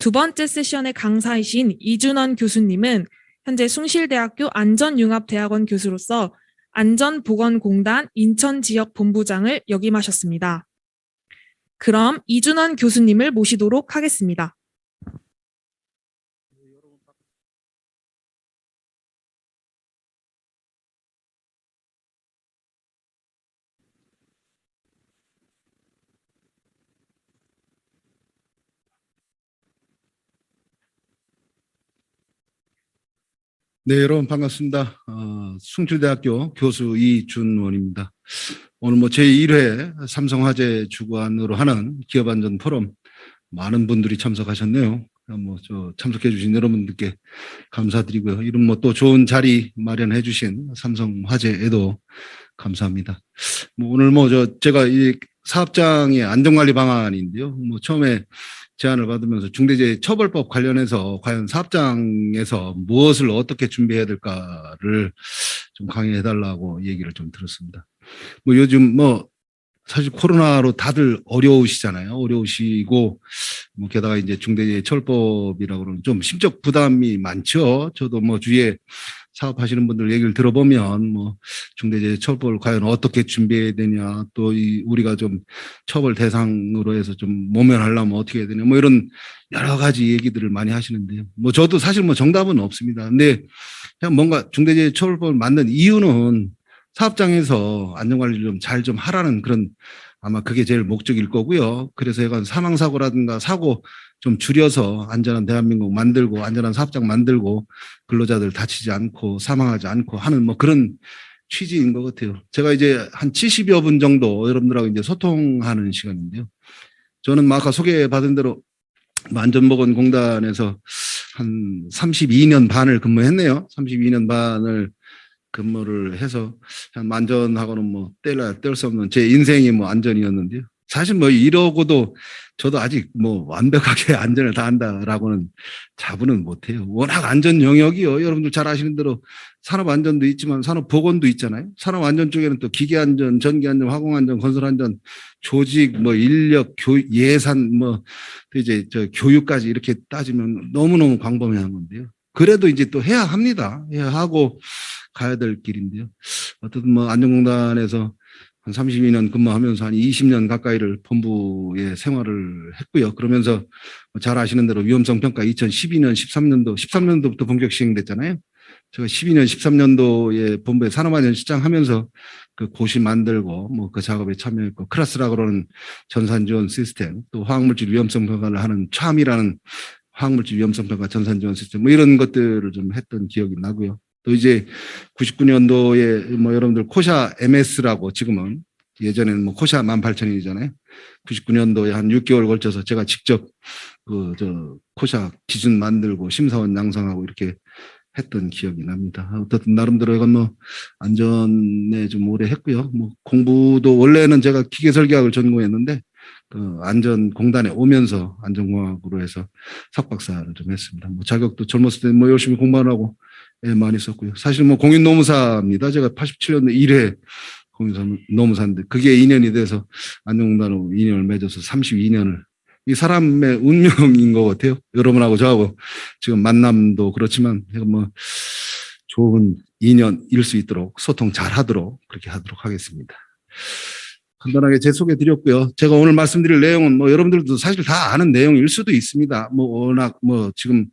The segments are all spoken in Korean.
두 번째 세션의 강사이신 이준원 교수님은 현재 숭실대학교 안전융합대학원 교수로서 안전보건공단 인천지역본부장을 역임하셨습니다. 그럼 이준원 교수님을 모시도록 하겠습니다. 네, 여러분 반갑습니다. 숭실대학교 교수 이준원입니다. 오늘 제1회 삼성화재 주관으로 하는 기업안전 포럼 많은 분들이 참석하셨네요. 참석해 주신 여러분들께 감사드리고요. 이런 또 좋은 자리 마련해 주신 삼성화재에도 감사합니다. 오늘 제가 이 사업장의 안전관리 방안인데요. 처음에 제안을 받으면서 중대재해처벌법 관련해서 과연 사업장에서 무엇을 어떻게 준비해야 될까를 좀 강의해달라고 얘기를 좀 들었습니다. 요즘 사실 코로나로 다들 어려우시잖아요. 어려우시고 게다가 이제 중대재해처벌법이라고 그러면 좀 심적 부담이 많죠. 저도 주위에 사업하시는 분들 얘기를 들어보면 중대재해처벌 과연 어떻게 준비해야 되냐, 또 우리가 좀 처벌 대상으로 해서 좀 모면하려면 어떻게 해야 되냐, 이런 여러 가지 얘기들을 많이 하시는데요. 저도 사실 정답은 없습니다. 근데 그냥 뭔가 중대재해처벌법을 만든 이유는 사업장에서 안전관리를 좀 잘 좀 하라는 그런, 아마 그게 제일 목적일 거고요. 그래서 약간 사망사고라든가 사고 좀 줄여서 안전한 대한민국 만들고 안전한 사업장 만들고 근로자들 다치지 않고 사망하지 않고 하는 그런 취지인 것 같아요. 제가 이제 한 70여 분 정도 여러분들하고 이제 소통하는 시간인데요. 저는 아까 소개받은 대로 안전보건공단에서 한 32년 반을 근무했네요. 32년 반을 근무를 해서 참 안전하고는 뗄 수 없는 제 인생이 안전이었는데요. 사실 이러고도 저도 아직 완벽하게 안전을 다 한다라고는 자부는 못해요. 워낙 안전 영역이요. 여러분들 잘 아시는 대로 산업 안전도 있지만 산업 보건도 있잖아요. 산업 안전 쪽에는 또 기계 안전, 전기 안전, 화공 안전, 건설 안전, 조직, 인력, 예산, 또 이제 교육까지 이렇게 따지면 너무너무 광범위한 건데요. 그래도 이제 또 해야 합니다. 해야 하고 가야 될 길인데요. 어쨌든 안전공단에서 한 32년 근무하면서 한 20년 가까이를 본부에 생활을 했고요. 그러면서 잘 아시는 대로 위험성 평가 2012년, 13년도부터 본격 시행됐잖아요. 제가 12년, 13년도에 본부에 산업안전실장 하면서 그 고시 만들고 그 작업에 참여했고, 클라스라고 그러는 전산지원 시스템, 또 화학물질 위험성 평가를 하는 촤이라는 화학물질 위험성 평가 전산지원 시스템 이런 것들을 좀 했던 기억이 나고요. 또 이제 99년도에 여러분들 코샤 MS라고, 지금은 예전에는 코샤 18,000이잖아요. 99년도에 한 6개월 걸쳐서 제가 직접 코샤 기준 만들고 심사원 양성하고 이렇게 했던 기억이 납니다. 어쨌든 나름대로 이건 안전에 좀 오래 했고요. 공부도 원래는 제가 기계설계학을 전공했는데 안전공단에 오면서 안전공학으로 해서 석박사를 좀 했습니다. 자격도 젊었을 때 열심히 공부하라고 많이 썼고요. 사실 공인노무사입니다. 제가 87년도 1회 공인노무사인데 그게 2년이 돼서 안전공단으로 인연을 맺어서 32년을, 이 사람의 운명인 것 같아요. 여러분하고 저하고 지금 만남도 그렇지만 좋은 인연일 수 있도록 소통 잘 하도록 그렇게 하도록 하겠습니다. 간단하게 제 소개 드렸고요. 제가 오늘 말씀드릴 내용은 여러분들도 사실 다 아는 내용일 수도 있습니다. 워낙 지금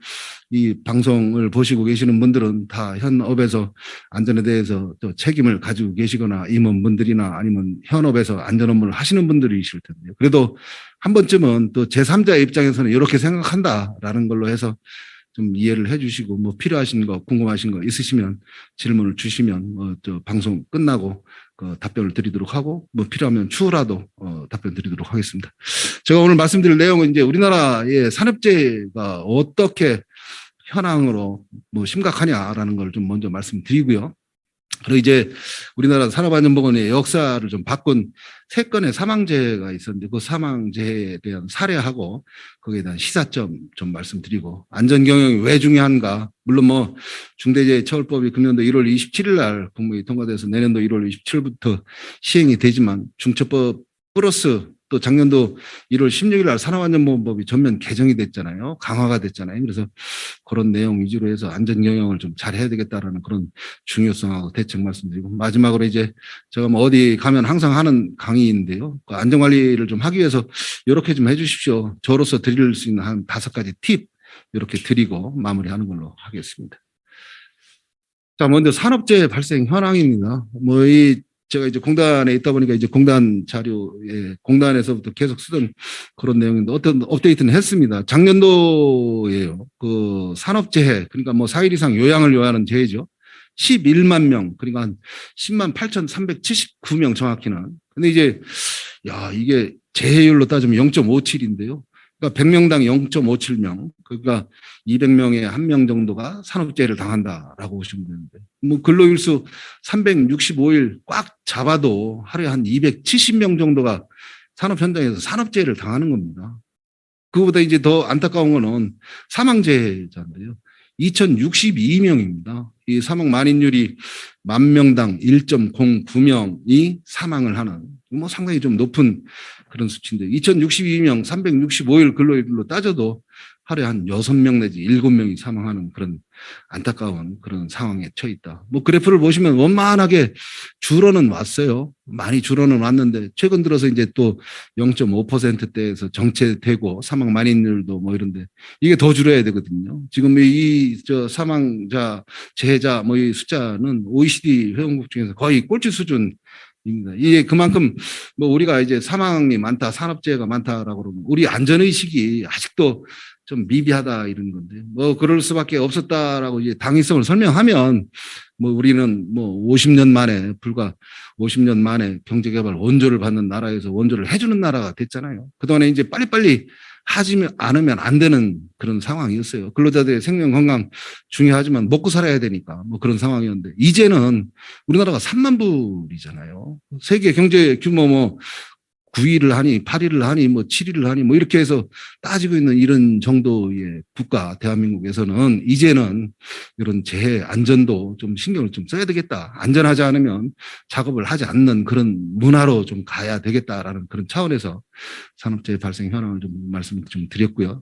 이 방송을 보시고 계시는 분들은 다 현업에서 안전에 대해서 또 책임을 가지고 계시거나 임원분들이나 아니면 현업에서 안전 업무를 하시는 분들이실 텐데요. 그래도 한 번쯤은 또 제3자의 입장에서는 이렇게 생각한다라는 걸로 해서 좀 이해를 해주시고 필요하신 거, 궁금하신 거 있으시면 질문을 주시면 방송 끝나고 답변을 드리도록 하고 필요하면 추후라도 답변 드리도록 하겠습니다. 제가 오늘 말씀드릴 내용은 이제 우리나라의 산업재해가 어떻게 현황으로 심각하냐라는 걸 좀 먼저 말씀드리고요. 그리고 이제 우리나라 산업안전보건의 역사를 좀 바꾼 3건의 사망재해가 있었는데 그 사망재해에 대한 사례하고 거기에 대한 시사점 좀 말씀드리고, 안전경영이 왜 중요한가. 물론 중대재해처벌법이 금년도 1월 27일 날 국무회의 통과돼서 내년도 1월 27일부터 시행이 되지만 중처법 플러스 또 작년도 1월 16일 날 산업안전보건법이 전면 개정이 됐잖아요. 강화가 됐잖아요. 그래서 그런 내용 위주로 해서 안전 경영을 좀 잘 해야 되겠다라는 그런 중요성하고 대책 말씀드리고, 마지막으로 이제 제가 뭐 어디 가면 항상 하는 강의인데요. 그 안전관리를 좀 하기 위해서 이렇게 좀 해주십시오. 저로서 드릴 수 있는 한 5가지 팁 이렇게 드리고 마무리하는 걸로 하겠습니다. 자, 먼저 산업재해 발생 현황입니다. 제가 이제 공단에 있다 보니까 이제 공단 자료에 공단에서부터 계속 쓰던 그런 내용인데 어떤 업데이트는 했습니다. 작년도에요. 그 산업재해, 그러니까 뭐 4일 이상 요양을 요하는 재해죠. 11만 명, 그러니까 한 10만 8,379명 정확히는. 근데 이제, 이게 재해율로 따지면 0.57인데요. 그러니까 100명당 0.57명, 그러니까 200명에 1명 정도가 산업재해를 당한다라고 보시면 되는데, 뭐 근로일수 365일 꽉 잡아도 하루에 한 270명 정도가 산업 현장에서 산업재해를 당하는 겁니다. 그거보다 이제 더 안타까운 거는 사망재해자인데요. 2,062명입니다. 이 사망 만인율이 10,000명당 1.09명이 사망을 하는, 뭐 상당히 좀 높은 그런 수치인데, 2,062명 365일 근로일로 따져도 하루에 한 6명 내지 7명이 사망하는 그런 안타까운 그런 상황에 처해 있다. 뭐 그래프를 보시면 원만하게 줄어는 왔어요. 많이 줄어는 왔는데 최근 들어서 이제 또 0.5%대에서 정체되고 사망 만인율도 뭐 이런데 이게 더 줄어야 되거든요. 지금 사망자, 재해자 뭐 이 숫자는 OECD 회원국 중에서 거의 꼴찌 수준 입니다. 이게 그만큼 뭐 우리가 이제 사망이 많다, 산업재해가 많다라고 그러면 우리 안전의식이 아직도 좀 미비하다 이런 건데, 뭐 그럴 수밖에 없었다라고 이제 당위성을 설명하면 뭐 우리는 뭐 50년 만에, 불과 50년 만에 경제개발 원조를 받는 나라에서 원조를 해주는 나라가 됐잖아요. 그동안에 이제 빨리빨리 하지 않으면 안 되는 그런 상황이었어요. 근로자들의 생명 건강 중요하지만 먹고 살아야 되니까 뭐 그런 상황이었는데, 이제는 우리나라가 3만 불이잖아요. 세계 경제 규모 뭐 9위를 하니 8위를 하니 뭐 7위를 하니 뭐 이렇게 해서 따지고 있는 이런 정도의 국가 대한민국에서는 이제는 이런 재해 안전도 좀 신경을 좀 써야 되겠다. 안전하지 않으면 작업을 하지 않는 그런 문화로 좀 가야 되겠다라는 그런 차원에서 산업재해 발생 현황을 좀 말씀을 좀 드렸고요.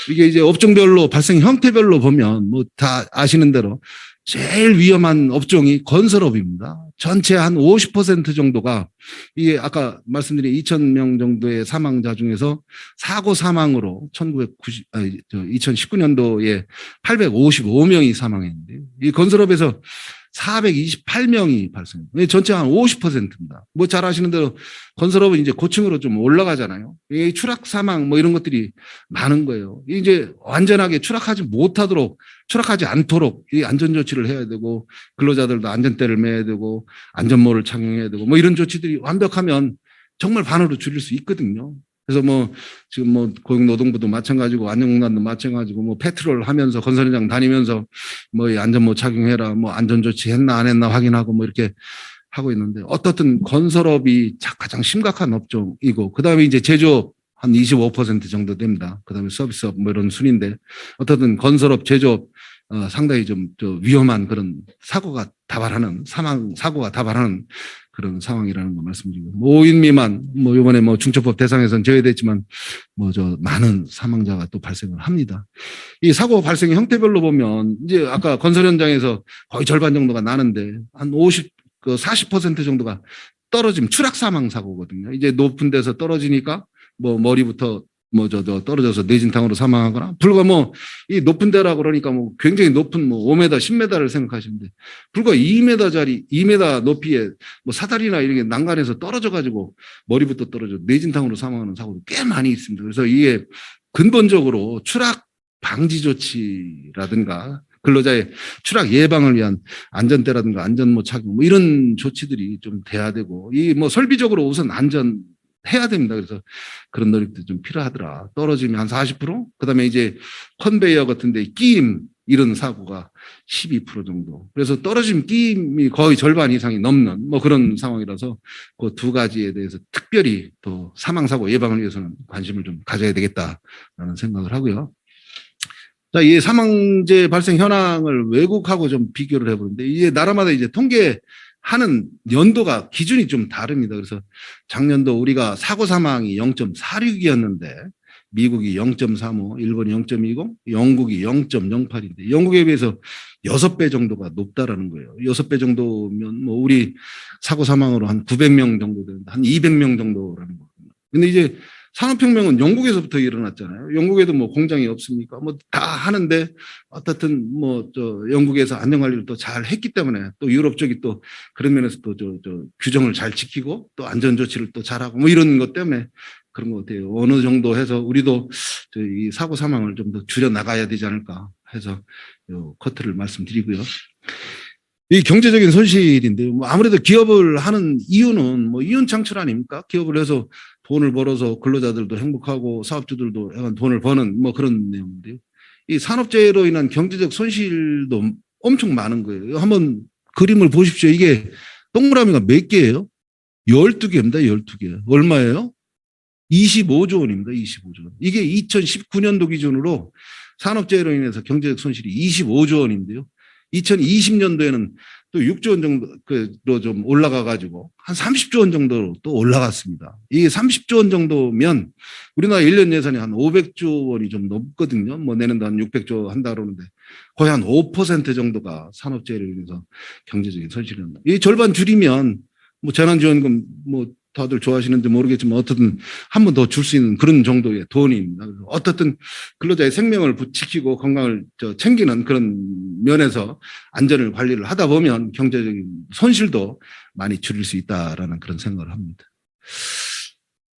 이게 이제 업종별로 발생 형태별로 보면 뭐 다 아시는 대로 제일 위험한 업종이 건설업입니다. 전체 한 50% 정도가, 이게 아까 말씀드린 2,000명 정도의 사망자 중에서 사고 사망으로 2019년도에 855명이 사망했는데요. 이 건설업에서 428명이 발생합니다. 전체 한 50%입니다. 뭐 잘 아시는 대로 건설업은 이제 고층으로 좀 올라가잖아요. 이 추락 사망 뭐 이런 것들이 많은 거예요. 이제 완전하게 추락하지 않도록 이 안전 조치를 해야 되고, 근로자들도 안전대를 매야 되고, 안전모를 착용해야 되고, 뭐 이런 조치들이 완벽하면 정말 반으로 줄일 수 있거든요. 그래서 뭐 지금 뭐 고용노동부도 마찬가지고 안전공단도 마찬가지고 뭐 패트롤 하면서 건설 현장 다니면서 뭐 안전모 착용해라, 뭐 안전조치 했나 안 했나 확인하고 뭐 이렇게 하고 있는데, 어떻든 건설업이 가장 심각한 업종이고, 그다음에 이제 제조업 한 25% 정도 됩니다. 그다음에 서비스업 뭐 이런 순인데, 어떻든 건설업, 제조업 상당히 좀 위험한 그런 사고가 다발하는, 사망 사고가 다발하는 그런 상황이라는 거 말씀드리고, 5인 미만 뭐 이번에 뭐 중처법 대상에서는 제외됐지만 뭐 많은 사망자가 또 발생을 합니다. 이 사고 발생 형태별로 보면 이제 아까 건설 현장에서 거의 절반 정도가 나는데 한 40% 정도가 떨어지면 추락 사망 사고거든요. 이제 높은 데서 떨어지니까 뭐 머리부터 떨어져서 뇌진탕으로 사망하거나, 불과 뭐 이 높은 데라 그러니까 뭐 굉장히 높은 뭐 5m, 10m를 생각하시는데, 불과 2m 높이에 뭐 사다리나 이런 게 난간에서 떨어져 가지고 머리부터 떨어져 뇌진탕으로 사망하는 사고도 꽤 많이 있습니다. 그래서 이게 근본적으로 추락 방지 조치라든가 근로자의 추락 예방을 위한 안전대라든가 안전모 착용 뭐 이런 조치들이 좀 돼야 되고, 이 뭐 설비적으로 우선 해야 됩니다. 그래서 그런 노력도 좀 필요하더라. 떨어지면 한 40%, 그다음에 이제 컨베이어 같은데 끼임 이런 사고가 12% 정도. 그래서 떨어진 끼임이 거의 절반 이상이 넘는 뭐 그런 상황이라서 그 두 가지에 대해서 특별히 또 사망 사고 예방을 위해서는 관심을 좀 가져야 되겠다라는 생각을 하고요. 자, 이 사망재 발생 현황을 외국하고 좀 비교를 해보는데, 이게 나라마다 이제 통계 하는 연도가 기준이 좀 다릅니다. 그래서 작년도 우리가 사고 사망이 0.46이었는데 미국이 0.35, 일본이 0.20, 영국이 0.08인데 영국에 비해서 6배 정도가 높다라는 거예요. 6배 정도면 뭐 우리 사고 사망으로 한 900명 정도 되는데 한 200명 정도라는 거거든요. 근데 이제 산업혁명은 영국에서부터 일어났잖아요. 영국에도 뭐 공장이 없습니까? 뭐 다 하는데 어떻든 뭐 영국에서 안전관리를 또 잘 했기 때문에 또 유럽 쪽이 또 그런 면에서 또 규정을 잘 지키고 또 안전조치를 또 잘하고 뭐 이런 것 때문에 그런 것 같아요. 어느 정도 해서 우리도 이 사고 사망을 좀 더 줄여 나가야 되지 않을까 해서 요 커트를 말씀드리고요. 이 경제적인 손실인데요. 뭐 아무래도 기업을 하는 이유는 뭐 이윤 창출 아닙니까? 기업을 해서 돈을 벌어서 근로자들도 행복하고 사업주들도 약간 돈을 버는 뭐 그런 내용인데요. 이 산업재해로 인한 경제적 손실도 엄청 많은 거예요. 한번 그림을 보십시오. 이게 동그라미가 몇 개예요? 12개입니다. 12개. 얼마예요? 25조 원입니다. 25조 원. 이게 2019년도 기준으로 산업재해로 인해서 경제적 손실이 25조 원인데요. 2020년도에는 또 6조 원 정도로 좀 올라가 가지고 한 30조 원 정도로 또 올라갔습니다. 이게 30조 원 정도면 우리나라 1년 예산이 한 500조 원이 좀 넘거든요. 뭐 내년도 한 600조 한다 그러는데 거의 한 5% 정도가 산업재해로 인해서 경제적인 손실이 난다. 이 절반 줄이면 뭐 재난지원금 뭐 다들 좋아하시는지 모르겠지만 어떻든 한 번 더 줄 수 있는 그런 정도의 돈입니다. 어떻든 근로자의 생명을 지키고 건강을 챙기는 그런 면에서 안전을 관리를 하다 보면 경제적인 손실도 많이 줄일 수 있다라는 그런 생각을 합니다.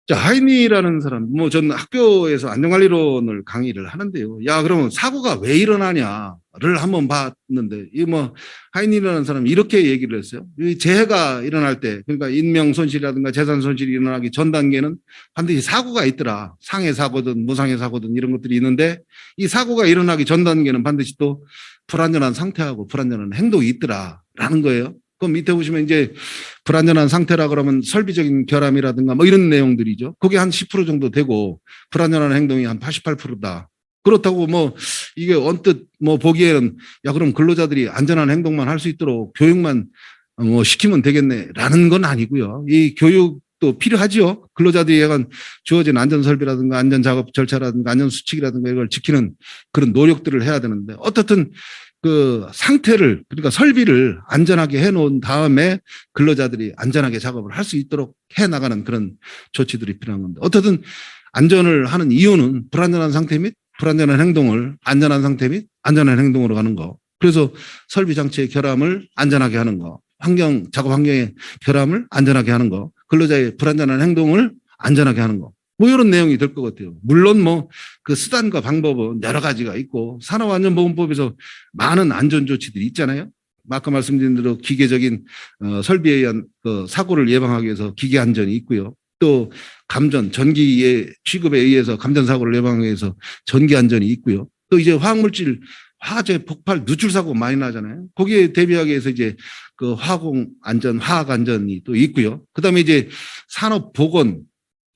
자, 하인이라는 사람, 뭐 저는 학교에서 안전관리론을 강의를 하는데요. 야, 그러면 사고가 왜 일어나냐를 한번 봤는데, 이 뭐 하인이라는 사람이 이렇게 얘기를 했어요. 이 재해가 일어날 때, 그러니까 인명 손실이라든가 재산 손실이 일어나기 전 단계는 반드시 사고가 있더라. 상해 사고든 무상해 사고든 이런 것들이 있는데, 이 사고가 일어나기 전 단계는 반드시 또 불안전한 상태하고 불안전한 행동이 있더라라는 거예요. 그럼 밑에 보시면 이제 불안전한 상태라 그러면 설비적인 결함이라든가 뭐 이런 내용들이죠. 그게 한 10% 정도 되고 불안전한 행동이 한 88%다. 그렇다고 뭐 이게 언뜻 뭐 보기에는 야 그럼 근로자들이 안전한 행동만 할 수 있도록 교육만 뭐 시키면 되겠네라는 건 아니고요. 이 교육도 필요하죠. 근로자들이 약간 주어진 안전설비라든가 안전작업 절차라든가 안전수칙이라든가 이걸 지키는 그런 노력들을 해야 되는데 어떻든 그 상태를 그러니까 설비를 안전하게 해놓은 다음에 근로자들이 안전하게 작업을 할 수 있도록 해나가는 그런 조치들이 필요한 건데 어떻든 안전을 하는 이유는 불안전한 상태 및 불안전한 행동을 안전한 상태 및 안전한 행동으로 가는 거. 그래서 설비 장치의 결함을 안전하게 하는 거, 작업 환경의 결함을 안전하게 하는 거, 근로자의 불안전한 행동을 안전하게 하는 거. 뭐 이런 내용이 될 것 같아요. 물론 뭐 그 수단과 방법은 여러 가지가 있고 산업안전보건법에서 많은 안전조치들이 있잖아요. 아까 말씀드린 대로 기계적인 설비에 의한 그 사고를 예방하기 위해서 기계안전이 있고요. 또 감전, 전기의 취급에 의해서 감전사고를 예방하기 위해서 전기안전이 있고요. 또 이제 화학물질, 화재, 폭발, 누출사고 많이 나잖아요. 거기에 대비하기 위해서 이제 그 화공안전, 화학안전이 또 있고요. 그 다음에 이제 산업보건,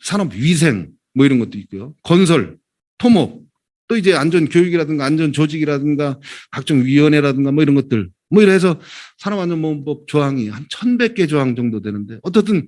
산업위생 뭐 이런 것도 있고요. 건설, 토목, 또 이제 안전교육이라든가 안전조직이라든가 각종 위원회라든가 뭐 이런 것들 뭐 이래서 산업안전보건법 조항이 한 1100개 조항 정도 되는데 어떻든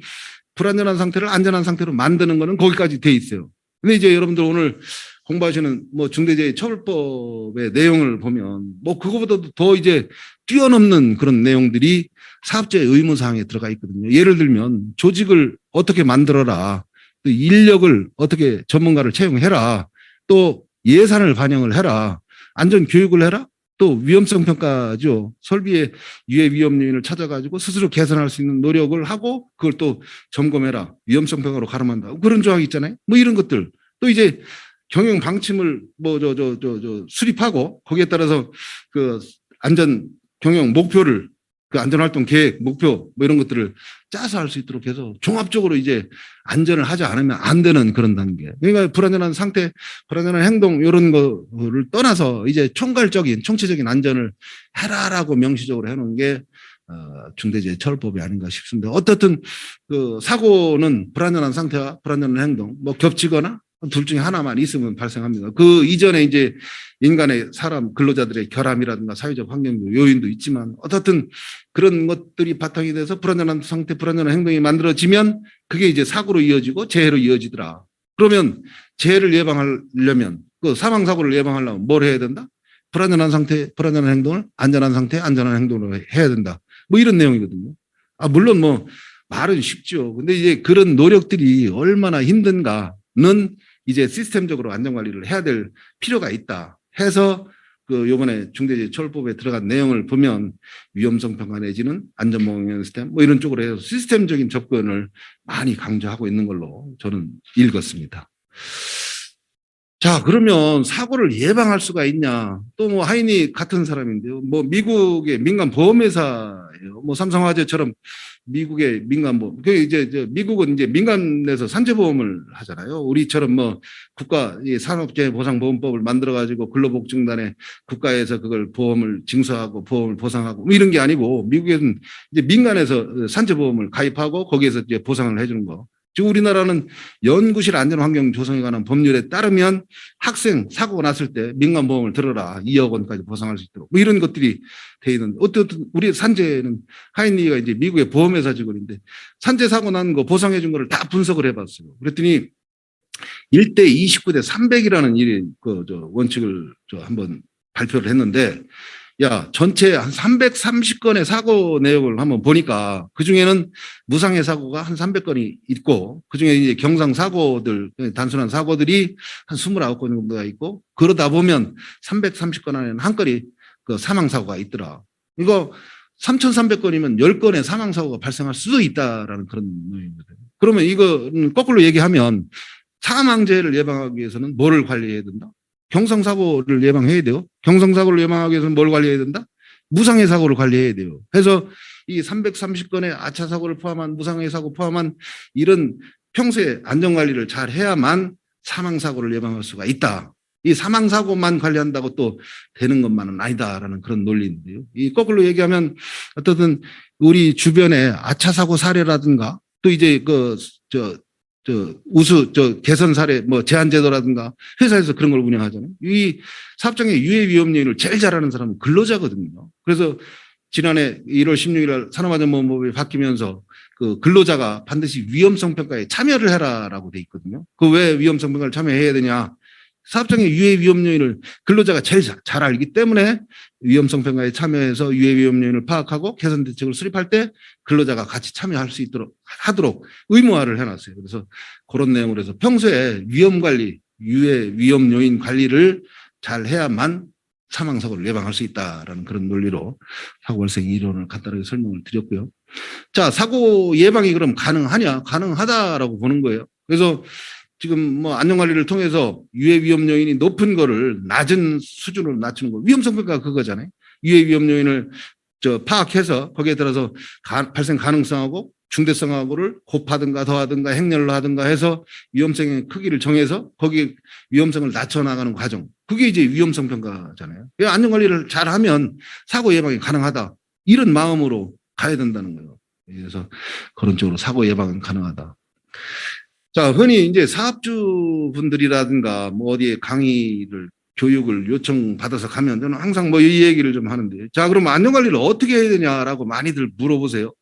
불안전한 상태를 안전한 상태로 만드는 거는 거기까지 돼 있어요. 근데 이제 여러분들 오늘 공부하시는 뭐 중대재해처벌법의 내용을 보면 뭐 그거보다도 더 이제 뛰어넘는 그런 내용들이 사업자의 의무사항에 들어가 있거든요. 예를 들면 조직을 어떻게 만들어라. 또 인력을 어떻게 전문가를 채용해라. 또 예산을 반영을 해라. 안전 교육을 해라. 또 위험성 평가죠. 설비의 유해 위험 요인을 찾아가지고 스스로 개선할 수 있는 노력을 하고 그걸 또 점검해라. 위험성 평가로 가름한다. 그런 조항이 있잖아요. 뭐 이런 것들. 또 이제 경영 방침을 뭐 수립하고 거기에 따라서 그 안전 경영 목표를 그 안전활동 계획, 목표 뭐 이런 것들을 짜서 할 수 있도록 해서 종합적으로 이제 안전을 하지 않으면 안 되는 그런 단계. 그러니까 불안전한 상태, 불안전한 행동 이런 거를 떠나서 이제 총괄적인 총체적인 안전을 해라라고 명시적으로 해놓은 게 중대재해처벌법이 아닌가 싶습니다. 어떻든 그 사고는 불안전한 상태와 불안전한 행동 뭐 겹치거나 둘 중에 하나만 있으면 발생합니다. 그 이전에 이제 인간의 사람 근로자들의 결함이라든가 사회적 환경 요인도 있지만 어떻든 그런 것들이 바탕이 돼서 불안전한 상태, 불안전한 행동이 만들어지면 그게 이제 사고로 이어지고 재해로 이어지더라. 그러면 재해를 예방하려면 그 사망 사고를 예방하려면 뭘 해야 된다? 불안전한 상태, 불안전한 행동을 안전한 상태, 안전한 행동으로 해야 된다. 뭐 이런 내용이거든요. 물론 뭐 말은 쉽죠. 근데 이제 그런 노력들이 얼마나 힘든가는 이제 시스템적으로 안전관리를 해야 될 필요가 있다 해서 그 요번에 중대재해처벌법에 들어간 내용을 보면 위험성 평가 내지는 안전보건 시스템 뭐 이런 쪽으로 해서 시스템적인 접근을 많이 강조하고 있는 걸로 저는 읽었습니다. 자, 그러면 사고를 예방할 수가 있냐? 또 뭐 하이니 같은 사람인데요. 뭐 미국의 민간 보험회사예요. 뭐 삼성화재처럼 미국의 민간 보험. 그 이제 미국은 이제 민간에서 산재보험을 하잖아요. 우리처럼 뭐 국가 산업재해보상보험법을 만들어 가지고 근로복지공단에 국가에서 그걸 보험을 징수하고 보험을 보상하고 뭐 이런 게 아니고 미국에는 이제 민간에서 산재보험을 가입하고 거기에서 이제 보상을 해주는 거. 지금 우리나라는 연구실 안전환경 조성에 관한 법률에 따르면 학생 사고가 났을 때 민간보험을 들어라 2억 원까지 보상할 수 있도록 뭐 이런 것들이 돼 있는데 어쨌든 우리 산재는 하인리가 이제 미국의 보험회사 직원인데 산재 사고 난 거 보상해 준 거를 다 분석을 해봤어요. 그랬더니 1대 29대 300이라는 원칙을 한번 발표를 했는데 야, 전체 한 330건의 사고 내역을 한번 보니까 그 중에는 무상해 사고가 한 300건이 있고 그 중에 이제 경상 사고들, 단순한 사고들이 한 29건 정도가 있고 그러다 보면 330건 안에는 한 건이 그 사망 사고가 있더라. 이거 3,300건이면 10건의 사망 사고가 발생할 수도 있다라는 그런 내용이거든요. 그러면 이거는 거꾸로 얘기하면 사망재해를 예방하기 위해서는 뭐를 관리해야 된다? 경상사고를 예방해야 돼요. 경상사고를 예방하기 위해서는 뭘 관리해야 된다? 무상해 사고를 관리해야 돼요. 그래서 이 330건의 아차 사고를 포함한 무상해 사고 포함한 이런 평소에 안전관리를 잘 해야만 사망사고를 예방할 수가 있다. 이 사망사고만 관리한다고 또 되는 것만은 아니다라는 그런 논리인데요. 이 거꾸로 얘기하면 어떻든 우리 주변에 아차 사고 사례라든가 또 이제 개선 사례, 뭐 제한제도라든가 회사에서 그런 걸 운영하잖아요. 이 사업장의 유해 위험 요인을 제일 잘하는 사람은 근로자거든요. 그래서 지난해 1월 16일 날 산업안전보험법이 바뀌면서 그 근로자가 반드시 위험성 평가에 참여를 해라라고 돼 있거든요. 그 왜 위험성 평가를 참여해야 되냐? 사업장의 유해 위험 요인을 근로자가 제일 잘 알기 때문에 위험성 평가에 참여해서 유해 위험 요인을 파악하고 개선 대책을 수립할 때 근로자가 같이 참여할 수 있도록 하도록 의무화를 해놨어요. 그래서 그런 내용으로 해서 평소에 위험 관리, 유해 위험 요인 관리를 잘 해야만 사망 사고를 예방할 수 있다라는 그런 논리로 사고 발생 이론을 간단하게 설명을 드렸고요. 자, 사고 예방이 그럼 가능하냐? 가능하다라고 보는 거예요. 그래서 지금 뭐 안전관리를 통해서 유해 위험 요인이 높은 거를 낮은 수준으로 낮추는 거. 위험성 평가가 그거잖아요. 유해 위험 요인을 파악해서 거기에 따라서 발생 가능성하고 중대성하고를 곱하든가 더하든가 행렬로 하든가 해서 위험성의 크기를 정해서 거기에 위험성을 낮춰나가는 과정. 그게 이제 위험성 평가잖아요. 안전관리를 잘하면 사고 예방이 가능하다. 이런 마음으로 가야 된다는 거예요. 그래서 그런 쪽으로 사고 예방은 가능하다. 자, 흔히 이제 사업주분들이라든가 뭐 어디에 강의를 교육을 요청받아서 가면 저는 항상 뭐 이 얘기를 좀 하는데 자, 그럼 안전관리를 어떻게 해야 되냐라고 많이들 물어보세요.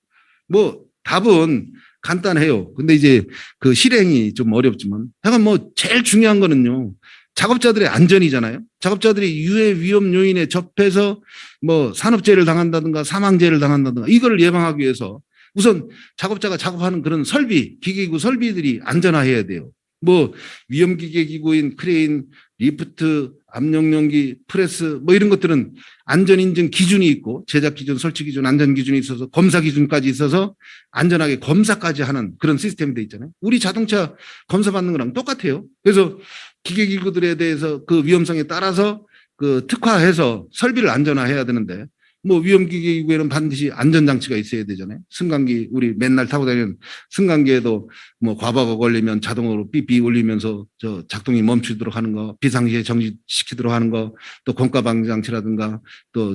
뭐 답은 간단해요. 근데 이제 그 실행이 좀 어렵지만 하여간 뭐 제일 중요한 거는요. 작업자들의 안전이잖아요. 작업자들이 유해 위험 요인에 접해서 뭐 산업재해를 당한다든가 사망재해를 당한다든가 이걸 예방하기 위해서 우선 작업자가 작업하는 그런 설비, 기계기구 설비들이 안전화해야 돼요. 뭐 위험기계기구인 크레인, 리프트, 압력용기, 프레스 뭐 이런 것들은 안전인증 기준이 있고 제작 기준, 설치 기준, 안전 기준이 있어서 검사 기준까지 있어서 안전하게 검사까지 하는 그런 시스템이 돼 있잖아요. 우리 자동차 검사받는 거랑 똑같아요. 그래서 기계기구들에 대해서 그 위험성에 따라서 그 특화해서 설비를 안전화해야 되는데 뭐 위험기계기구에는 반드시 안전장치가 있어야 되잖아요. 승강기 우리 맨날 타고 다니는 승강기에도 뭐 과부하가 걸리면 자동으로 삐삐 울리면서 작동이 멈추도록 하는 거, 비상시에 정지시키도록 하는 거, 또 공가 방지 장치라든가 또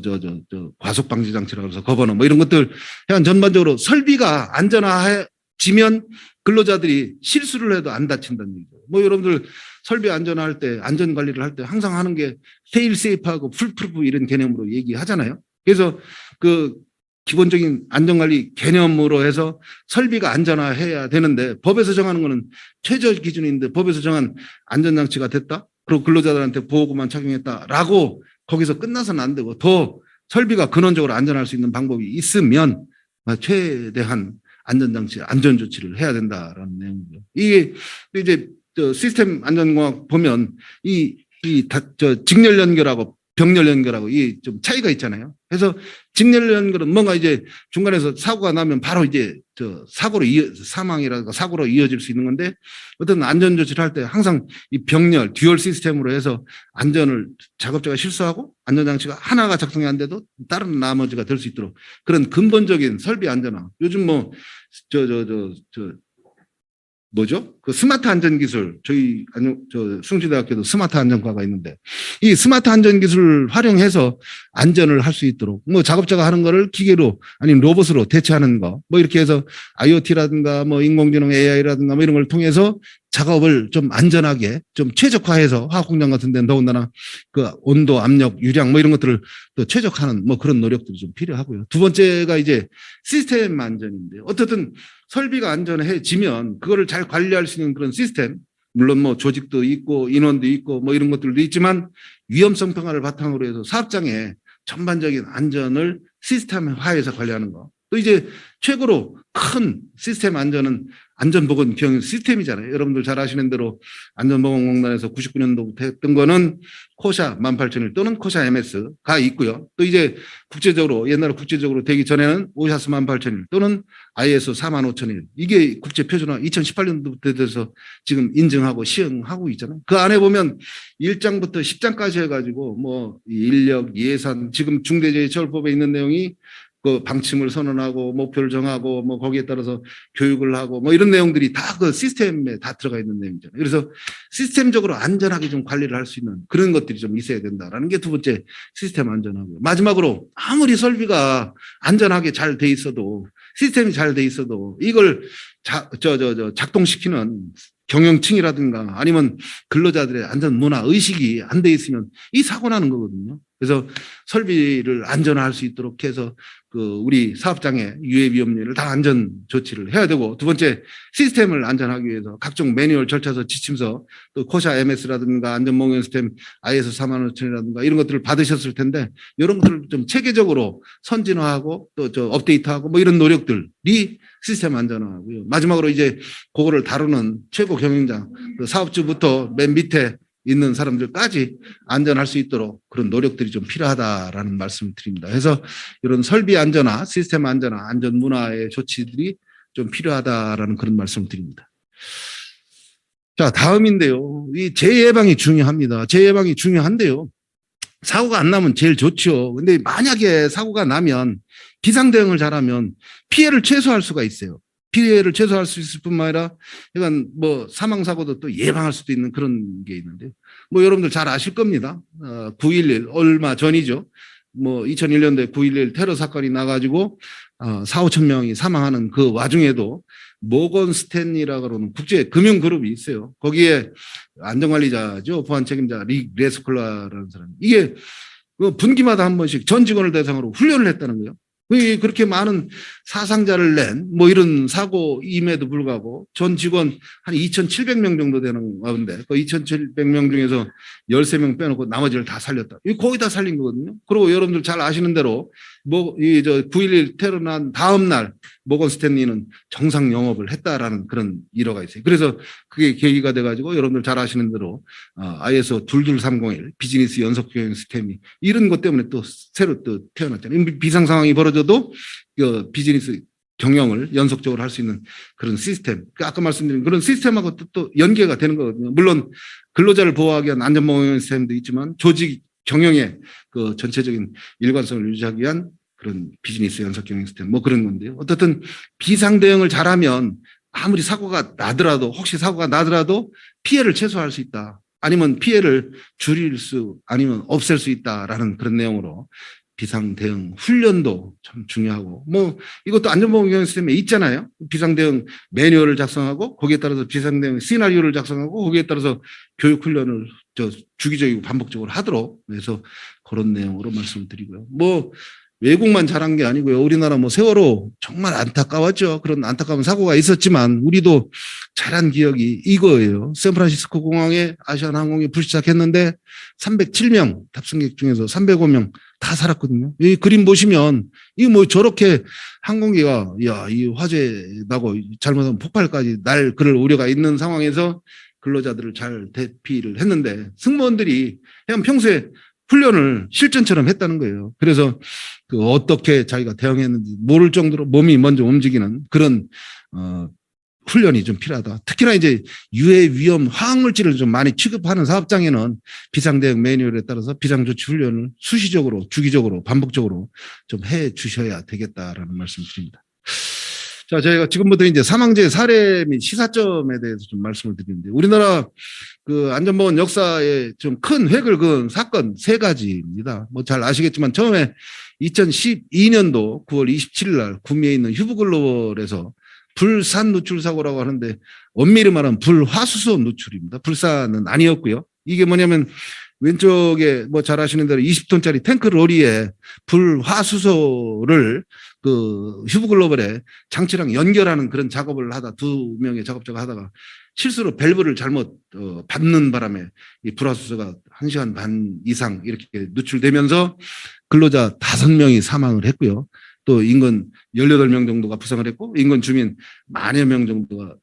과속 방지 장치라고 해서 거버너 뭐 이런 것들 그냥 전반적으로 설비가 안전화지면 근로자들이 실수를 해도 안 다친다는 얘기죠. 뭐 여러분들 설비 안전할 때, 안전 관리를 할 때 항상 하는 게 페일 세이프하고 풀프루프 이런 개념으로 얘기하잖아요. 그래서 그 기본적인 안전관리 개념으로 해서 설비가 안전화해야 되는데 법에서 정하는 거는 최저 기준인데 법에서 정한 안전장치가 됐다. 그리고 근로자들한테 보호구만 착용했다라고 거기서 끝나서는 안 되고 더 설비가 근원적으로 안전할 수 있는 방법이 있으면 최대한 안전장치, 안전조치를 해야 된다라는 내용이죠. 이게 이제 시스템 안전공학 보면 직렬 연결하고 병렬 연결하고 이 좀 차이가 있잖아요. 그래서 직렬 연결은 뭔가 이제 중간에서 사고가 나면 바로 이제 사고로 사망이라든가 사고로 이어질 수 있는 건데 어떤 안전 조치를 할 때 항상 이 병렬 듀얼 시스템으로 해서 안전을 작업자가 실수하고 안전장치가 하나가 작동이 안 돼도 다른 나머지가 될 수 있도록 그런 근본적인 설비 안전화. 요즘 뭐 뭐죠? 그 스마트 안전기술, 숭실대학교도 스마트 안전과가 있는데, 이 스마트 안전기술을 활용해서 안전을 할 수 있도록, 뭐 작업자가 하는 거를 기계로, 아니면 로봇으로 대체하는 거, 뭐 이렇게 해서 IoT라든가 뭐 인공지능 AI라든가 뭐 이런 걸 통해서 작업을 좀 안전하게 좀 최적화해서 화학 공장 같은 데는 더군다나 그 온도, 압력, 유량 뭐 이런 것들을 또 최적화하는 뭐 그런 노력들이 좀 필요하고요. 두 번째가 이제 시스템 안전인데요. 어떻든 설비가 안전해지면 그거를 잘 관리할 수 있는 그런 시스템, 물론 뭐 조직도 있고 인원도 있고 뭐 이런 것들도 있지만 위험성 평가를 바탕으로 해서 사업장의 전반적인 안전을 시스템화해서 관리하는 거. 또 이제 최고로 큰 시스템 안전은 안전보건 경영 시스템이잖아요. 여러분들 잘 아시는 대로 안전보건공단에서 99년도부터 했던 거는 코샤 18001 또는 코샤 MS가 있고요. 또 이제 국제적으로 옛날에 국제적으로 되기 전에는 오샤스 18001 또는 ISO 45001 이게 국제표준화 2018년도부터 돼서 지금 인증하고 시행하고 있잖아요. 그 안에 보면 1장부터 10장까지 해가지고 뭐 인력, 예산 지금 중대재해처벌법에 있는 내용이 그 방침을 선언하고 목표를 정하고 뭐 거기에 따라서 교육을 하고 뭐 이런 내용들이 다 그 시스템에 다 들어가 있는 내용이잖아요. 그래서 시스템적으로 안전하게 좀 관리를 할 수 있는 그런 것들이 좀 있어야 된다라는 게 두 번째 시스템 안전하고요. 마지막으로 아무리 설비가 안전하게 잘 돼 있어도 시스템이 잘 돼 있어도 이걸 작동시키는 경영층이라든가 아니면 근로자들의 안전 문화 의식이 안 돼 있으면 이 사고 나는 거거든요. 그래서 설비를 안전화할 수 있도록 해서 그 우리 사업장의 유해 위험률을 다 안전 조치를 해야 되고 두 번째 시스템을 안전하기 위해서 각종 매뉴얼 절차서 지침서 또 코샤 MS라든가 안전보건 시스템 ISO 45000이라든가 이런 것들을 받으셨을 텐데 이런 것들을 좀 체계적으로 선진화하고 또 업데이트하고 뭐 이런 노력들이 시스템 안전화하고요. 마지막으로 이제 그거를 다루는 최고 경영장 그 사업주부터 맨 밑에 있는 사람들까지 안전할 수 있도록 그런 노력들이 좀 필요하다라는 말씀을 드립니다. 그래서 이런 설비 안전화, 시스템 안전화, 안전 문화의 조치들이 좀 필요하다라는 그런 말씀을 드립니다. 자, 다음인데요. 이 재예방이 중요합니다. 재예방이 중요한데요. 사고가 안 나면 제일 좋죠. 근데 만약에 사고가 나면 비상대응을 잘하면 피해를 최소화할 수가 있어요. 피해를 최소화할 수 있을 뿐만 아니라 이건 뭐 사망사고도 또 예방할 수도 있는 그런 게 있는데요. 뭐 여러분들 잘 아실 겁니다. 9.11 얼마 전이죠. 뭐 2001년도에 9.11 테러 사건이 나가지고 4, 5천 명이 사망하는 그 와중에도 모건 스탠리라고 하는 국제 금융 그룹이 있어요. 거기에 안전관리자죠. 보안 책임자 리 레스콜라라는 사람. 이게 분기마다 한 번씩 전 직원을 대상으로 훈련을 했다는 거예요. 그렇게 많은 사상자를 낸 뭐 이런 사고임에도 불구하고 전 직원 한 2,700명 정도 되는 가운데 그 2,700명 중에서 13명 빼놓고 나머지를 다 살렸다. 거의 다 살린 거거든요. 그리고 여러분들 잘 아시는 대로 뭐 9.11 테러 난 다음 날 모건 스탠리는 정상 영업을 했다라는 그런 일화가 있어요. 그래서 그게 계기가 돼가지고 여러분들 잘 아시는 대로 ISO 22301 비즈니스 연속 경영 시스템이 이런 것 때문에 또 새로 또 태어났잖아요. 비상 상황이 벌어져도 비즈니스 경영을 연속적으로 할 수 있는 그런 시스템. 아까 말씀드린 그런 시스템하고 또 연계가 되는 거거든요. 물론 근로자를 보호하기 위한 안전보건 시스템도 있지만 조직 경영의 그 전체적인 일관성을 유지하기 위한 그런 비즈니스 연속 경영 시스템 뭐 그런 건데요. 어떻든 비상 대응을 잘하면 아무리 사고가 나더라도 혹시 사고가 나더라도 피해를 최소화할 수 있다. 아니면 피해를 줄일 수 아니면 없앨 수 있다라는 그런 내용으로 비상 대응 훈련도 참 중요하고 뭐 이것도 안전보건 경영 시스템에 있잖아요. 비상 대응 매뉴얼을 작성하고 거기에 따라서 비상 대응 시나리오를 작성하고 거기에 따라서 교육 훈련을 주기적이고 반복적으로 하도록 해서 그런 내용으로 말씀을 드리고요. 뭐 외국만 잘한 게 아니고요. 우리나라 뭐 세월호 정말 안타까웠죠. 그런 안타까운 사고가 있었지만 우리도 잘한 기억이 이거예요. 샌프란시스코 공항에 아시아나항공이 불시착했는데 307명 탑승객 중에서 305명 다 살았거든요. 이 그림 보시면 이 뭐 저렇게 항공기가 이 화재 나고 잘못하면 폭발까지 날 그럴 우려가 있는 상황에서 근로자들을 잘 대피를 했는데 승무원들이 그냥 평소에 훈련을 실전처럼 했다는 거예요. 그래서 그 어떻게 자기가 대응했는지 모를 정도로 몸이 먼저 움직이는 그런 훈련이 좀 필요하다. 특히나 이제 유해 위험 화학물질을 좀 많이 취급하는 사업장에는 비상대응 매뉴얼에 따라서 비상조치 훈련을 수시적으로 주기적으로 반복적으로 좀 해 주셔야 되겠다라는 말씀을 드립니다. 자, 저희가 지금부터 이제 사망자의 사례 및 시사점에 대해서 좀 말씀을 드리는데 우리나라 그 안전보건 역사에 좀 큰 획을 그은 사건 3가지입니다. 뭐 잘 아시겠지만 처음에 2012년도 9월 27일 날 구미에 있는 휴브글로벌에서 불산 누출 사고라고 하는데 엄밀히 말하면 불화수소 누출입니다. 불산은 아니었고요. 이게 뭐냐면 왼쪽에 뭐 잘 아시는 대로 20톤짜리 탱크 로리에 불화수소를 그 휴브글로벌에 장치랑 연결하는 그런 작업을 하다 2명의 작업자가 하다가 실수로 밸브를 잘못 밟는 바람에 이 불화수소가 1시간 반 이상 이렇게 누출되면서 근로자 5명이 사망을 했고요. 또 인근 18명 정도가 부상을 했고 인근 주민 만여 명 정도가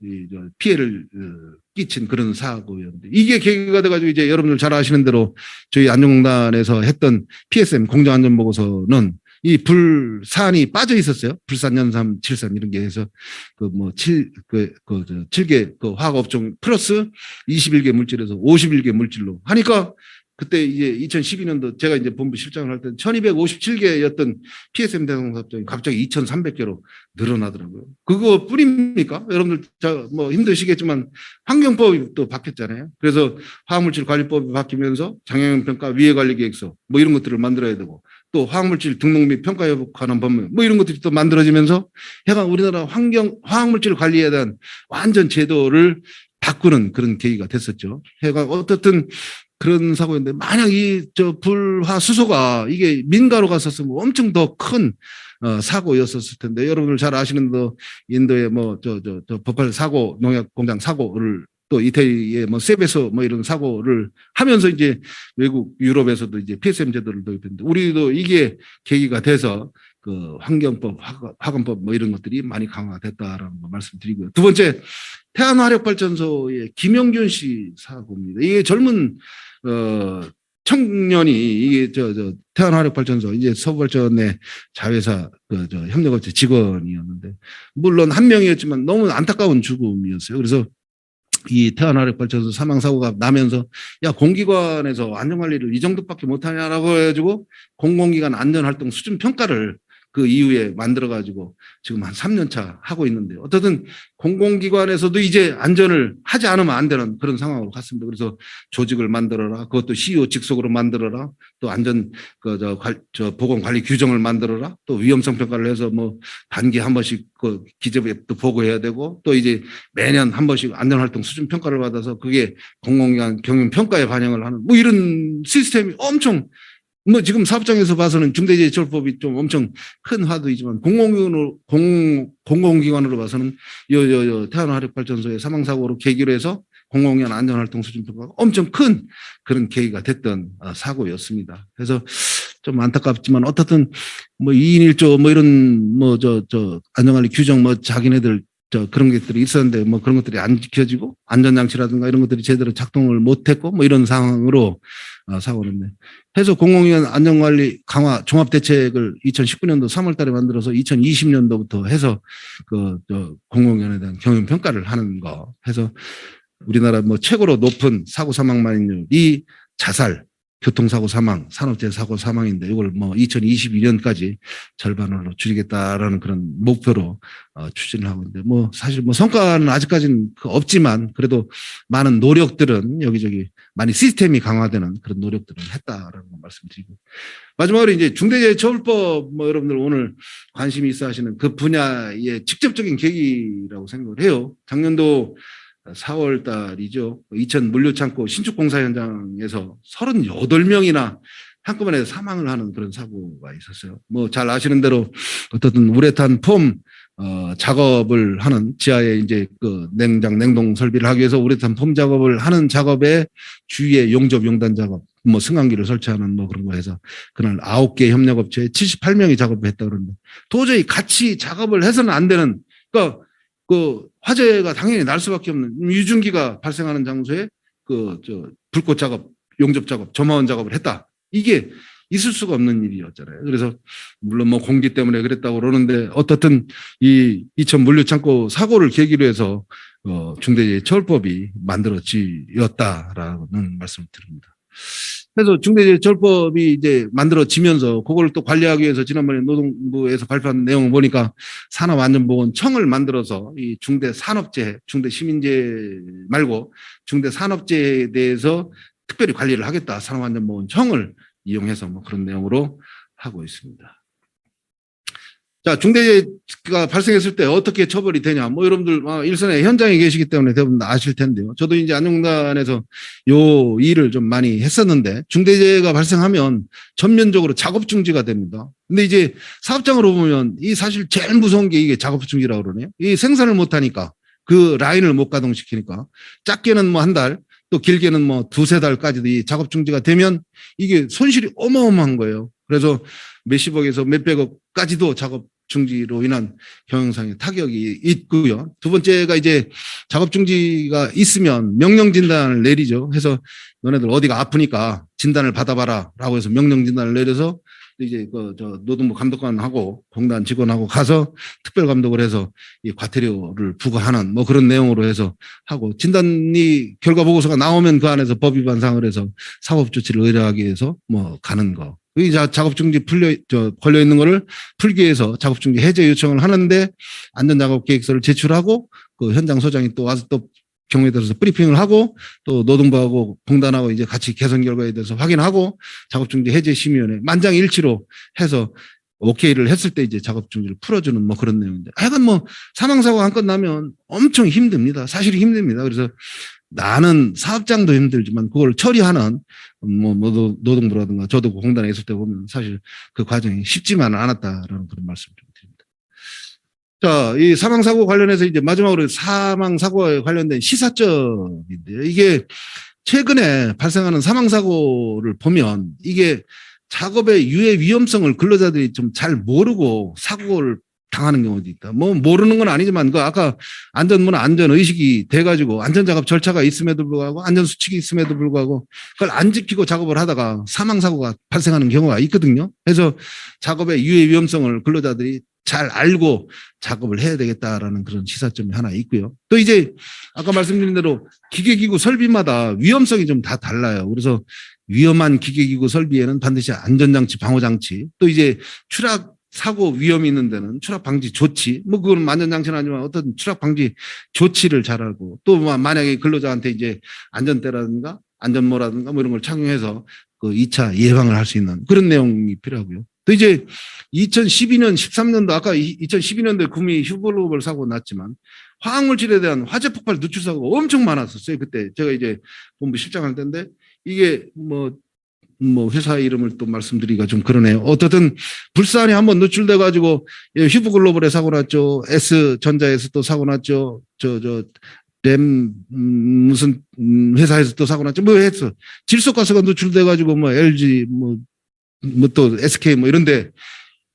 피해를 끼친 그런 사고였는데 이게 계기가 돼가지고 이제 여러분들 잘 아시는 대로 저희 안전공단에서 했던 PSM 공정안전보고서는 이 불산이 빠져 있었어요. 불산, 연산, 칠산 이런 게 해서 그 뭐 7개 그 화학업종 플러스 21개 물질에서 51개 물질로 하니까 그때 이제 2012년도 제가 이제 본부 실장을 할 때 1257개였던 PSM 대상 사업장이 갑자기 2300개로 늘어나더라고요. 그거 뿐입니까? 여러분들 뭐 힘드시겠지만 환경법이 또 바뀌었잖아요. 그래서 화학물질 관리법이 바뀌면서 장애인평가 위해관리계획서 뭐 이런 것들을 만들어야 되고 또 화학물질 등록 및 평가 여부 관한 법률 뭐 이런 것들이 또 만들어지면서 해당 우리나라 화학물질 관리에 대한 완전 제도를 바꾸는 그런 계기가 됐었죠. 해가 어떻든 그런 사고인데 만약 이 불화수소가 이게 민가로 갔었으면 엄청 더 큰 사고였었을 텐데 여러분들 잘 아시는 더 인도의 뭐 버팔 사고 농약 공장 사고를 또 이태리의 뭐 세베소 뭐 이런 사고를 하면서 이제 외국 유럽에서도 이제 PSM 제도를 도입했는데 우리도 이게 계기가 돼서 그 환경법, 화건법 뭐 이런 것들이 많이 강화됐다라는 거 말씀드리고요. 두 번째 태안화력발전소의 김영균 씨 사고입니다. 이게 젊은 청년이 이게 태안화력발전소 이제 서부발전의 자회사 협력업체 직원이었는데 물론 한 명이었지만 너무 안타까운 죽음이었어요. 그래서 이 태안화력발전소 사망 사고가 나면서 야 공기관에서 안전관리를 이 정도밖에 못하냐라고 해가지고 공공기관 안전활동 수준 평가를 그 이후에 만들어가지고 지금 한 3년 차 하고 있는데 어떻든 공공기관에서도 이제 안전을 하지 않으면 안 되는 그런 상황으로 갔습니다. 그래서 조직을 만들어라. 그것도 CEO 직속으로 만들어라. 또 안전 보건관리 규정을 만들어라. 또 위험성 평가를 해서 뭐 단기에 한 번씩 그 기재부에 또 보고해야 되고 또 이제 매년 한 번씩 안전활동 수준 평가를 받아서 그게 공공기관 경영 평가에 반영을 하는 뭐 이런 시스템이 엄청 뭐 지금 사업장에서 봐서는 중대재해처벌법이 좀 엄청 큰 화두이지만 공공기관으로 봐서는 태안화력발전소의 사망사고로 계기로 해서 공공기관 안전활동 수준평가가 엄청 큰 그런 계기가 됐던 사고였습니다. 그래서 좀 안타깝지만 어떻든 뭐 2인 1조 뭐 이런 뭐 안전관리 규정 뭐 자기네들 그런 것들이 있었는데 뭐 그런 것들이 안 지켜지고 안전장치라든가 이런 것들이 제대로 작동을 못했고 뭐 이런 상황으로 사고는데 해서 공공기관 안전관리 강화 종합대책을 2019년도 3월 달에 만들어서 2020년도부터 해서 공공기관에 대한 경영평가를 하는 거 해서 우리나라 뭐 최고로 높은 사고 사망 만인율이 자살, 교통사고 사망, 산업재해 사고 사망인데 이걸 뭐 2022년까지 절반으로 줄이겠다라는 그런 목표로 추진을 하고 있는데 뭐 사실 뭐 성과는 아직까지는 없지만 그래도 많은 노력들은 여기저기 많이 시스템이 강화되는 그런 노력들을 했다라는 거 말씀드리고 마지막으로 이제 중대재해처벌법 뭐 여러분들 오늘 관심이 있어 하시는 그 분야의 직접적인 계기라고 생각을 해요. 작년도 4월 달이죠. 이천 물류창고 신축 공사 현장에서 38명이나 한꺼번에 사망을 하는 그런 사고가 있었어요. 뭐 잘 아시는 대로 어떻든 우레탄 폼 작업을 하는 지하에 이제 그 냉동 설비를 하기 위해서 우레탄 폼 작업을 하는 작업에 주위에 용접 용단 작업 뭐 승강기를 설치하는 뭐 그런 거 해서 그날 9개 협력업체에 78명이 작업을 했다 그러는데 도저히 같이 작업을 해서는 안 되는 그러니까 그 화재가 당연히 날 수밖에 없는 유증기가 발생하는 장소에 불꽃 작업, 용접 작업, 점화원 작업을 했다. 이게 있을 수가 없는 일이었잖아요. 그래서 물론 뭐 공기 때문에 그랬다고 그러는데 어떻든 이 이천 물류창고 사고를 계기로 해서 중대재해처벌법이 만들어지었다라는 말씀을 드립니다. 그래서 중대재해처벌법이 이제 만들어지면서 그걸 또 관리하기 위해서 지난번에 노동부에서 발표한 내용을 보니까 산업안전보건청을 만들어서 이 중대산업재해, 중대시민재해 말고 중대산업재해에 대해서 특별히 관리를 하겠다. 산업안전보건청을 이용해서 뭐 그런 내용으로 하고 있습니다. 자, 중대재해가 발생했을 때 어떻게 처벌이 되냐. 뭐 여러분들 일선에 현장에 계시기 때문에 대부분 아실 텐데요. 저도 이제 안전공단에서 요 일을 좀 많이 했었는데 중대재해가 발생하면 전면적으로 작업 중지가 됩니다. 근데 이제 사업장으로 보면 이 사실 제일 무서운 게 이게 작업 중지라고 그러네요. 이 생산을 못 하니까 그 라인을 못 가동시키니까 작게는 뭐 한 달, 또 길게는 뭐 두세 달까지도 이 작업 중지가 되면 이게 손실이 어마어마한 거예요. 그래서 몇십억에서 몇백억까지도 작업 중지로 인한 경영상의 타격이 있고요. 두 번째가 이제 작업 중지가 있으면 명령 진단을 내리죠. 해서 너네들 어디가 아프니까 진단을 받아봐라 라고 해서 명령 진단을 내려서 이제 노동부 감독관하고 공단 직원하고 가서 특별 감독을 해서 이 과태료를 부과하는 뭐 그런 내용으로 해서 하고 진단이 결과 보고서가 나오면 그 안에서 법 위반 사항을 해서 사법 조치를 의뢰하기 위해서 뭐 가는 거. 이 작업중지 걸려 있는 거를 풀기 위해서 작업중지 해제 요청을 하는데 안전작업계획서를 제출하고 그 현장 소장이 또 와서 또 경우에 따라서 브리핑을 하고 또 노동부하고 공단하고 이제 같이 개선 결과에 대해서 확인하고 작업중지 해제 심의위원회 만장일치로 해서 오케이를 했을 때 이제 작업중지를 풀어주는 뭐 그런 내용인데 하여간 뭐 사망사고 한 건 나면 엄청 힘듭니다. 사실 힘듭니다. 그래서 나는 사업장도 힘들지만 그걸 처리하는 뭐 노동부라든가 저도 공단에 있을 때 보면 사실 그 과정이 쉽지만은 않았다라는 그런 말씀을 좀 드립니다. 자, 이 사망사고 관련해서 이제 마지막으로 사망사고에 관련된 시사점인데요. 이게 최근에 발생하는 사망사고를 보면 이게 작업의 유해 위험성을 근로자들이 좀 잘 모르고 사고를 당하는 경우도 있다. 뭐 모르는 건 아니지만 그 아까 안전문화 안전의식이 돼가지고 안전작업 절차가 있음에도 불구하고 안전수칙이 있음에도 불구하고 그걸 안 지키고 작업을 하다가 사망사고가 발생하는 경우가 있거든요. 그래서 작업의 유해 위험성을 근로자들이 잘 알고 작업을 해야 되겠다라는 그런 시사점이 하나 있고요. 또 이제 아까 말씀드린 대로 기계기구 설비마다 위험성이 좀 다 달라요. 그래서 위험한 기계기구 설비에는 반드시 안전장치, 방호장치, 또 이제 추락 사고 위험이 있는 데는 추락 방지 조치, 뭐 그건 안전장치는 아니지만 어떤 추락 방지 조치를 잘 알고 또 만약에 근로자한테 이제 안전대라든가 안전모라든가 뭐 이런 걸 착용해서 그 2차 예방을 할 수 있는 그런 내용이 필요하고요. 또 이제 2012년, 13년도 아까 2012년도에 구미 휴글로벌 사고 났지만 화학물질에 대한 화재 폭발 누출 사고가 엄청 많았었어요. 그때 제가 이제 본부 실장할 때인데 이게 뭐 회사 이름을 또 말씀드리기가 좀 그러네요. 어떻든 불산이 한번 노출돼 가지고 휴브글로벌에 사고 났죠. S전자에서 또 사고 났죠. 램 무슨 회사에서 또 사고 났죠. 뭐 했어. 질소가스가 노출돼 가지고 뭐 LG 뭐 또 SK 뭐 이런데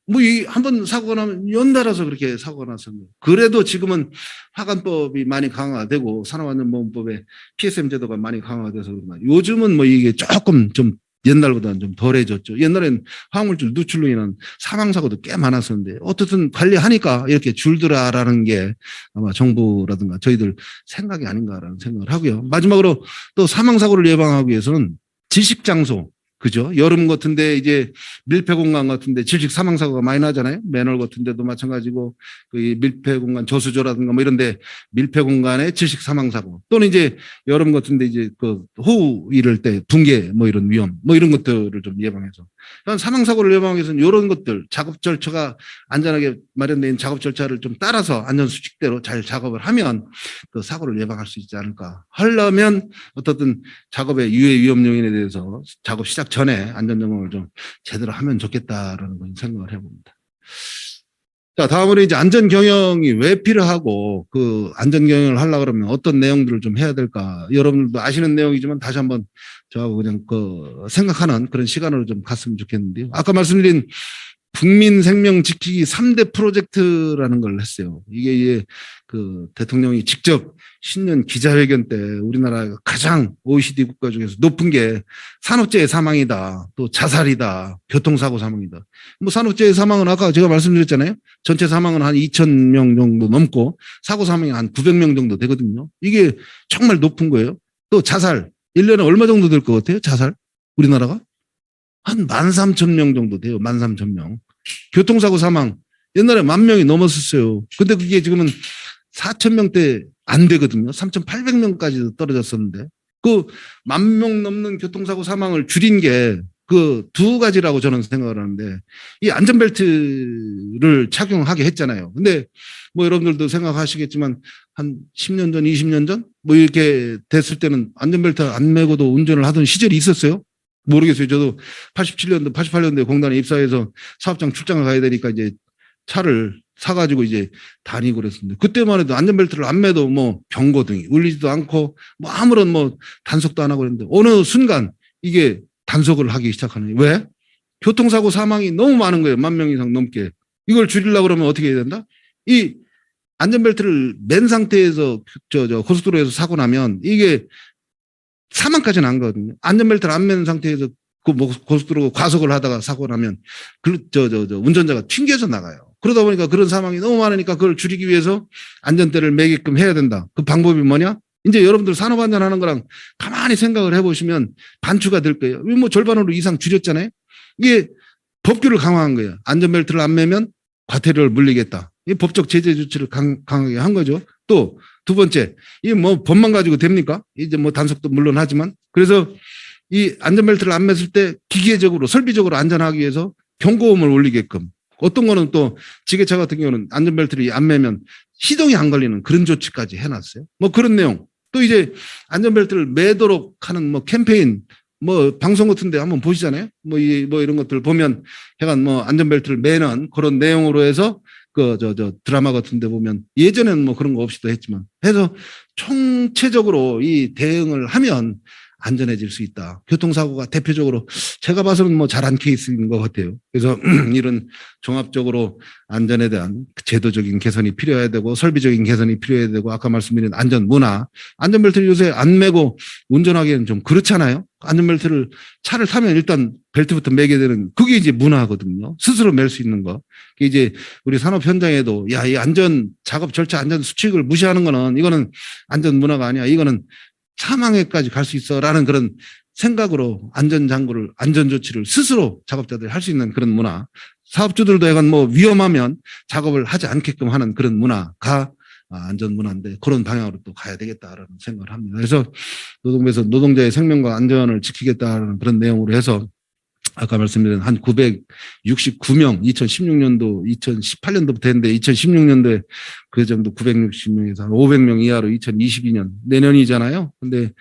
뭐 이 한번 사고가 나면 연달아서 그렇게 사고가 났었는데 그래도 지금은 화관법이 많이 강화되고 산업안전보건법에 PSM 제도가 많이 강화돼서 그런가 요즘은 뭐 이게 조금 좀 옛날보다는 좀 덜해졌죠. 옛날엔 화학물질 누출로 인한 사망사고도 꽤 많았었는데 어떻든 관리하니까 이렇게 줄더라라는 게 아마 정부라든가 저희들 생각이 아닌가라는 생각을 하고요. 마지막으로 또 사망사고를 예방하기 위해서는 질식장소 그죠? 여름 같은데 이제 밀폐 공간 같은데 질식 사망 사고가 많이 나잖아요. 맨홀 같은 데도 마찬가지고 그 밀폐 공간 저수조라든가 뭐 이런데 밀폐 공간에 질식 사망 사고 또는 이제 여름 같은데 이제 그 호우 이럴 때 붕괴 뭐 이런 위험 뭐 이런 것들을 좀 예방해서 사망 사고를 예방하기 위해서는 이런 것들 작업 절차가 안전하게 마련된 작업 절차를 좀 따라서 안전 수칙대로 잘 작업을 하면 그 사고를 예방할 수 있지 않을까. 하려면 어떻든 작업의 유해 위험 요인에 대해서 작업 시작 전에 안전 점검을 좀 제대로 하면 좋겠다라는 건 생각을 해봅니다. 자, 다음으로 이제 안전 경영이 왜 필요하고 그 안전 경영을 하려고 그러면 어떤 내용들을 좀 해야 될까. 여러분들도 아시는 내용이지만 다시 한번 저하고 그냥 그 생각하는 그런 시간으로 좀 갔으면 좋겠는데요. 아까 말씀드린 국민 생명 지키기 3대 프로젝트라는 걸 했어요. 이게 그 대통령이 직접 신년 기자회견 때 우리나라가 가장 OECD 국가 중에서 높은 게 산업재해 사망이다, 또 자살이다, 교통사고 사망이다. 뭐 산업재해 사망은 아까 제가 말씀드렸잖아요. 전체 사망은 한 2,000명 정도 넘고 사고 사망이 한 900명 정도 되거든요. 이게 정말 높은 거예요. 또 자살, 1년에 얼마 정도 될 것 같아요? 자살? 우리나라가? 한 13,000명 정도 돼요. 13,000명. 교통사고 사망. 옛날에 10,000명이 넘었었어요. 근데 그게 지금은 4,000명대 안 되거든요. 3,800명까지도 떨어졌었는데. 그 10,000명 넘는 교통사고 사망을 줄인 게 그 두 가지라고 저는 생각을 하는데 이 안전벨트를 착용하게 했잖아요. 근데 뭐 여러분들도 생각하시겠지만 한 10년 전, 20년 전 뭐 이렇게 됐을 때는 안전벨트 안 매고도 운전을 하던 시절이 있었어요. 모르겠어요. 저도 87년도, 88년도에 공단에 입사해서 사업장 출장을 가야 되니까 이제 차를 사가지고 이제 다니고 그랬습니다. 그때만 해도 안전벨트를 안 매도 뭐 경고등이 울리지도 않고 뭐 아무런 뭐 단속도 안 하고 그랬는데 어느 순간 이게 단속을 하기 시작하는 거예요. 왜? 교통사고 사망이 너무 많은 거예요. 10,000명 이상 넘게. 이걸 줄이려고 그러면 어떻게 해야 된다? 이 안전벨트를 맨 상태에서 고속도로에서 사고 나면 이게 사망까지는 안 가거든요. 안전벨트를 안 맨 상태에서 그 고속도로 과속을 하다가 사고 나면 운전자가 튕겨져 나가요. 그러다 보니까 그런 사망이 너무 많으니까 그걸 줄이기 위해서 안전대를 매게끔 해야 된다. 그 방법이 뭐냐? 이제 여러분들 산업안전하는 거랑 가만히 생각을 해보시면 반추가 될 거예요. 뭐 절반으로 이상 줄였잖아요. 이게 법규를 강화한 거예요. 안전벨트를 안 매면 과태료를 물리겠다. 이 법적 제재 조치를 강하게 한 거죠. 또 두 번째, 이 뭐 법만 가지고 됩니까? 이제 뭐 단속도 물론 하지만 그래서 이 안전벨트를 안 맸을 때 기계적으로 설비적으로 안전하기 위해서 경고음을 울리게끔 어떤 거는 또 지게차 같은 경우는 안전벨트를 안 매면 시동이 안 걸리는 그런 조치까지 해놨어요. 뭐 그런 내용. 또 이제 안전벨트를 매도록 하는 뭐 캠페인 뭐 방송 같은데 한번 보시잖아요. 뭐 이런 것들 보면 약간 뭐 안전벨트를 매는 그런 내용으로 해서 드라마 같은 데 보면 예전에는 뭐 그런 거 없이도 했지만 해서 총체적으로 이 대응을 하면 안전해질 수 있다. 교통사고가 대표적으로 제가 봐서는 뭐 잘한 케이스인 것 같아요. 그래서 이런 종합적으로 안전에 대한 제도적인 개선이 필요해야 되고 설비적인 개선이 필요해야 되고 아까 말씀드린 안전 문화. 안전벨트를 요새 안 매고 운전하기에는 좀 그렇잖아요. 안전벨트를 차를 타면 일단 벨트부터 매게 되는 그게 이제 문화거든요. 스스로 맬 수 있는 거. 이제 우리 산업 현장에도 야, 이 안전 작업 절차 안전 수칙을 무시하는 거는 이거는 안전 문화가 아니야. 이거는 사망에까지 갈 수 있어라는 그런 생각으로 안전조치를 스스로 작업자들이 할 수 있는 그런 문화. 사업주들도 약간 뭐 위험하면 작업을 하지 않게끔 하는 그런 문화가 안전문화인데 그런 방향으로 또 가야 되겠다라는 생각을 합니다. 그래서 노동부에서 노동자의 생명과 안전을 지키겠다는 그런 내용으로 해서 아까 말씀드린 한 969명 2016년도 2018년도부터 했는데 2016년도에 그 정도 960명에서 한 500명 이하로 2022년 내년이잖아요. 근데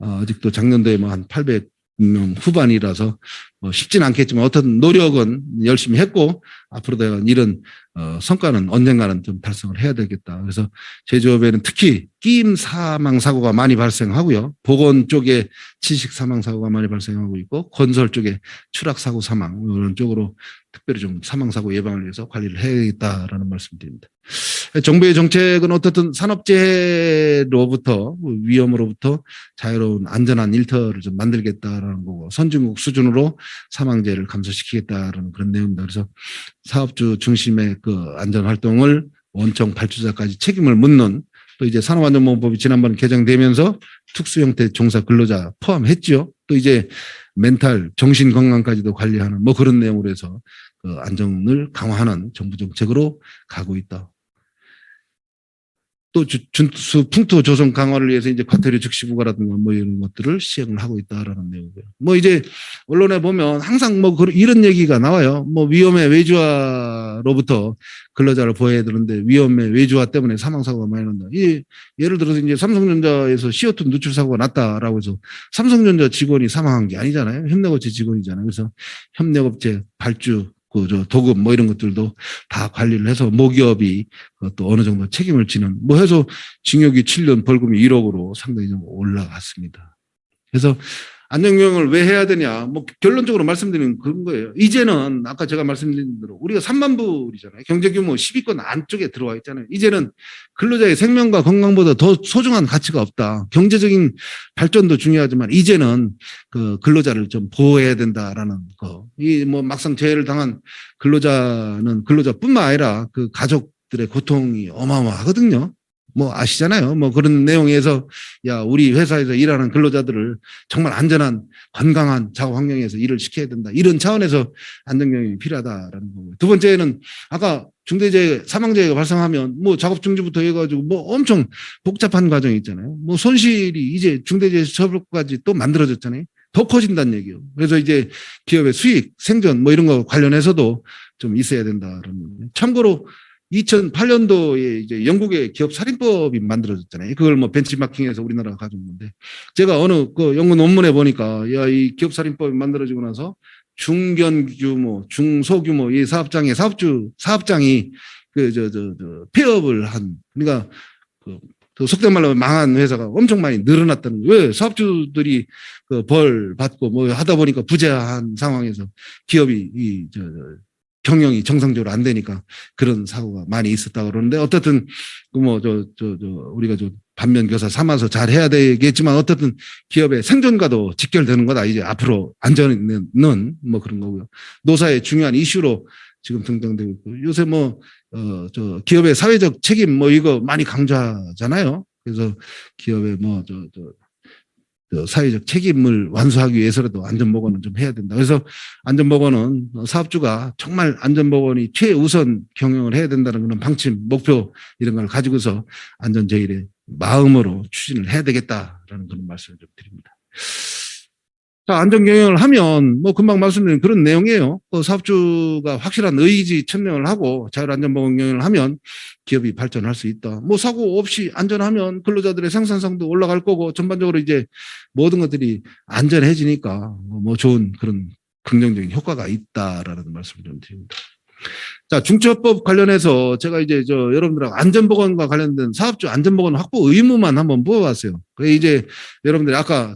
아직도 작년도에 뭐 한 800명 후반이라서 뭐 쉽진 않겠지만 어떤 노력은 열심히 했고 앞으로도 이런 성과는 언젠가는 좀 달성을 해야 되겠다. 그래서 제조업에는 특히 끼임 사망 사고가 많이 발생하고요. 보건 쪽에 지식 사망 사고가 많이 발생하고 있고 건설 쪽에 추락 사고 사망 이런 쪽으로 특별히 좀 사망 사고 예방을 위해서 관리를 해야겠다라는 말씀드립니다. 정부의 정책은 어떻든 산업재해로부터 위험으로부터 자유로운 안전한 일터를 좀 만들겠다라는 거고 선진국 수준으로 사망재를 감소시키겠다라는 그런 내용입니다. 그래서 사업주 중심의 그 안전활동을 원청 발주자까지 책임을 묻는 또 이제 산업안전보건법이 지난번 개정되면서 특수 형태 종사 근로자 포함했죠. 또 이제 멘탈, 정신 건강까지도 관리하는 뭐 그런 내용으로 해서 그 안전을 강화하는 정부 정책으로 가고 있다. 또 준수 풍토 조성 강화를 위해서 이제 과태료 즉시 부과라든가 뭐 이런 것들을 시행을 하고 있다라는 내용이고요. 뭐 이제 언론에 보면 항상 뭐 이런 얘기가 나와요. 뭐 위험의 외주화로부터 근로자를 보호해야 되는데 위험의 외주화 때문에 사망 사고가 많이 난다. 예를 들어서 이제 삼성전자에서 CO2 누출 사고가 났다라고 해서 삼성전자 직원이 사망한 게 아니잖아요. 협력업체 직원이잖아요. 그래서 협력업체 발주 저 도급 뭐 이런 것들도 다 관리를 해서 모기업이 또 어느 정도 책임을 지는 뭐 해서 징역이 7년 벌금이 1억으로 상당히 좀 올라갔습니다. 그래서 안전경영을 왜 해야 되냐 뭐 결론적으로 말씀드리는 그런 거예요. 이제는 아까 제가 말씀드린 대로 우리가 3만 불이잖아요. 경제규모 10위권 안쪽에 들어와 있잖아요. 이제는 근로자의 생명과 건강보다 더 소중한 가치가 없다. 경제적인 발전도 중요하지만 이제는 그 근로자를 좀 보호해야 된다라는 거. 이 뭐 막상 재해를 당한 근로자는 근로자뿐만 아니라 그 가족들의 고통이 어마어마하거든요. 뭐 아시잖아요. 뭐 그런 내용에서 야 우리 회사에서 일하는 근로자들을 정말 안전한 건강한 작업 환경에서 일을 시켜야 된다. 이런 차원에서 안전경영이 필요하다라는 거고요. 두 번째는 아까 중대재해 사망재해가 발생하면 뭐 작업 중지부터 해가지고 뭐 엄청 복잡한 과정이 있잖아요. 뭐 손실이 이제 중대재해 처벌까지 또 만들어졌잖아요. 더 커진다는 얘기예요. 그래서 이제 기업의 수익, 생존 뭐 이런 거 관련해서도 좀 있어야 된다라는 거예요. 참고로 2008년도에 이제 영국의 기업 살인법이 만들어졌잖아요. 그걸 뭐 벤치마킹해서 우리나라가 가져온 건데 제가 어느 그 연구 논문에 보니까 야, 이 기업 살인법이 만들어지고 나서 중견 규모, 중소규모 이 사업장이 폐업을 한 그러니까 그 속된 말로 망한 회사가 엄청 많이 늘어났다는 거예요. 왜 사업주들이 그 벌 받고 뭐 하다 보니까 부재한 상황에서 기업이 경영이 정상적으로 안 되니까 그런 사고가 많이 있었다고 그러는데 어떻든 뭐 우리가 반면교사 삼아서 잘 해야 되겠지만 어떻든 기업의 생존과도 직결되는 거다. 이제 앞으로 안전은 뭐 그런 거고요. 노사의 중요한 이슈로 지금 등장되고 있고 요새 뭐 기업의 사회적 책임 뭐 이거 많이 강조하잖아요. 그래서 기업의 뭐 사회적 책임을 완수하기 위해서라도 안전보건은 좀 해야 된다. 그래서 안전보건은 사업주가 정말 안전보건이 최우선 경영을 해야 된다는 그런 방침, 목표 이런 걸 가지고서 안전제일의 마음으로 추진을 해야 되겠다라는 그런 말씀을 좀 드립니다. 자, 안전경영을 하면 뭐 금방 말씀드린 그런 내용이에요. 사업주가 확실한 의지 천명을 하고 자율안전보건 경영을 하면 기업이 발전할 수 있다. 뭐 사고 없이 안전하면 근로자들의 생산성도 올라갈 거고 전반적으로 이제 모든 것들이 안전해지니까 뭐 좋은 그런 긍정적인 효과가 있다라는 말씀을 좀 드립니다. 자, 중처법 관련해서 제가 이제 여러분들하고 안전보건과 관련된 사업주 안전보건 확보 의무만 한번 뽑아봤어요. 그래 이제 여러분들이 아까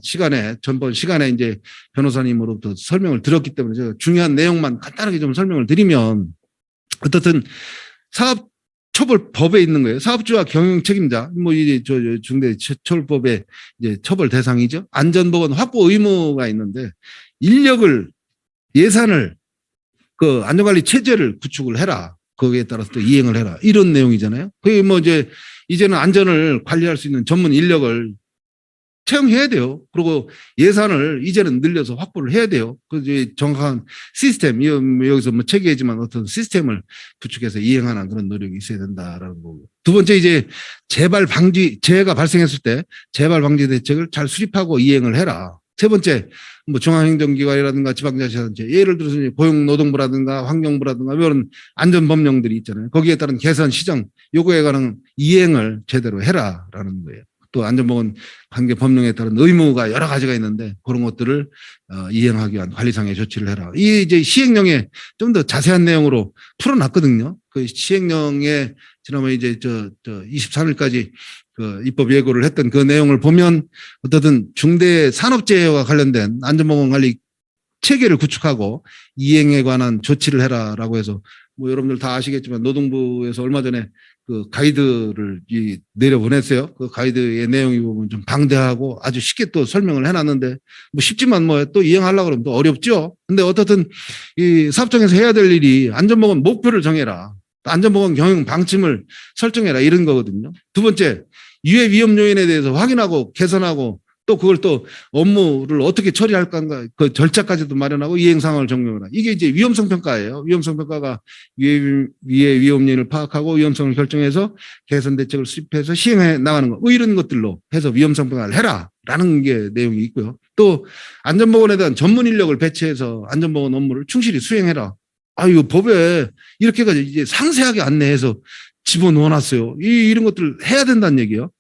전번 시간에 이제 변호사님으로부터 설명을 드렸기 때문에 제가 중요한 내용만 간단하게 좀 설명을 드리면 어떻든 사업처벌법에 있는 거예요. 사업주와 경영 책임자, 뭐 이제 중대처벌법의 이제 처벌 대상이죠. 안전보건 확보 의무가 있는데 예산을 그 안전관리 체제를 구축을 해라. 거기에 따라서 또 이행을 해라. 이런 내용이잖아요. 그게 뭐 이제는 안전을 관리할 수 있는 전문 인력을 채용해야 돼요. 그리고 예산을 이제는 늘려서 확보를 해야 돼요. 그 정확한 시스템, 여기서 뭐 체계지만 어떤 시스템을 구축해서 이행하는 그런 노력이 있어야 된다라는 거고. 두 번째 이제 재해가 발생했을 때 재발 방지 대책을 잘 수립하고 이행을 해라. 세 번째, 뭐 중앙행정기관이라든가 지방자치단체, 예를 들어서 고용노동부라든가 환경부라든가 이런 안전법령들이 있잖아요. 거기에 따른 개선, 시정, 요구에 관한 이행을 제대로 해라라는 거예요. 또 안전보건 관계 법령에 따른 의무가 여러 가지가 있는데 그런 것들을 이행하기 위한 관리상의 조치를 해라. 이 이제 시행령에 좀 더 자세한 내용으로 풀어놨거든요. 그 시행령에 지난번에 이제 23일까지 그 입법 예고를 했던 그 내용을 보면 어떻든 중대 산업재해와 관련된 안전보건 관리 체계를 구축하고 이행에 관한 조치를 해라라고 해서 뭐 여러분들 다 아시겠지만 노동부에서 얼마 전에 그 가이드를 내려보냈어요. 그 가이드의 내용이 보면 좀 방대하고 아주 쉽게 또 설명을 해놨는데 뭐 쉽지만 뭐 또 이행하려고 그러면 또 어렵죠. 근데 어떻든 이 사업장에서 해야 될 일이 안전보건 목표를 정해라. 안전보건 경영 방침을 설정해라 이런 거거든요. 두 번째, 유해 위험 요인에 대해서 확인하고 개선하고 또 그걸 또 업무를 어떻게 처리할까 그 절차까지도 마련하고 이행 상황을 정리하라. 이게 이제 위험성 평가예요. 위험성 평가가 위의 위험 요인을 파악하고 위험성을 결정해서 개선 대책을 수립해서 시행해 나가는 거. 뭐 이런 것들로 해서 위험성 평가를 해라라는 게 내용이 있고요. 또 안전보건에 대한 전문 인력을 배치해서 안전보건 업무를 충실히 수행해라. 이거 법에 이렇게 가지고 이제 상세하게 안내해서 집어넣어놨어요. 이런 것들 해야 된다는 얘기예요.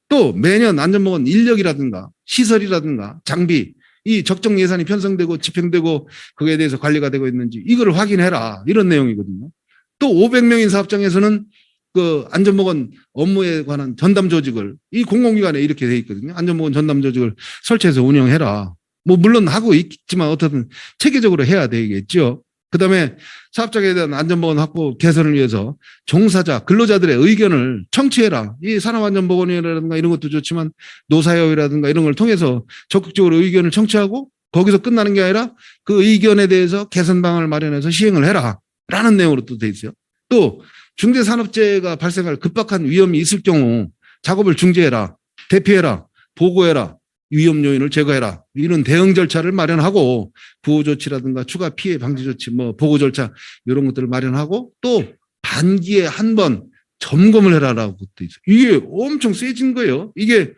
또 매년 안전보건 인력이라든가 시설이라든가 장비 이 적정 예산이 편성되고 집행되고 그거에 대해서 관리가 되고 있는지 이거를 확인해라 이런 내용이거든요. 또 500명인 사업장에서는 그 안전보건 업무에 관한 전담 조직을 이 공공기관에 이렇게 돼 있거든요. 안전보건 전담 조직을 설치해서 운영해라. 뭐 물론 하고 있지만 어떻든 체계적으로 해야 되겠죠. 그다음에 사업장에 대한 안전보건 확보 개선을 위해서 종사자, 근로자들의 의견을 청취해라. 이 산업안전보건위원회라든가 이런 것도 좋지만 노사협이라든가 이런 걸 통해서 적극적으로 의견을 청취하고 거기서 끝나는 게 아니라 그 의견에 대해서 개선 방안을 마련해서 시행을 해라. 라는 내용으로 또 돼 있어요. 또 중대산업재해가 발생할 급박한 위험이 있을 경우 작업을 중지해라. 대피해라. 보고해라. 위험 요인을 제거해라. 이런 대응 절차를 마련하고 구호 조치라든가 추가 피해 방지 조치, 뭐 보고 절차 이런 것들을 마련하고 또 반기에 한 번 점검을 해라라고 돼 있어요. 이게 엄청 세진 거예요. 이게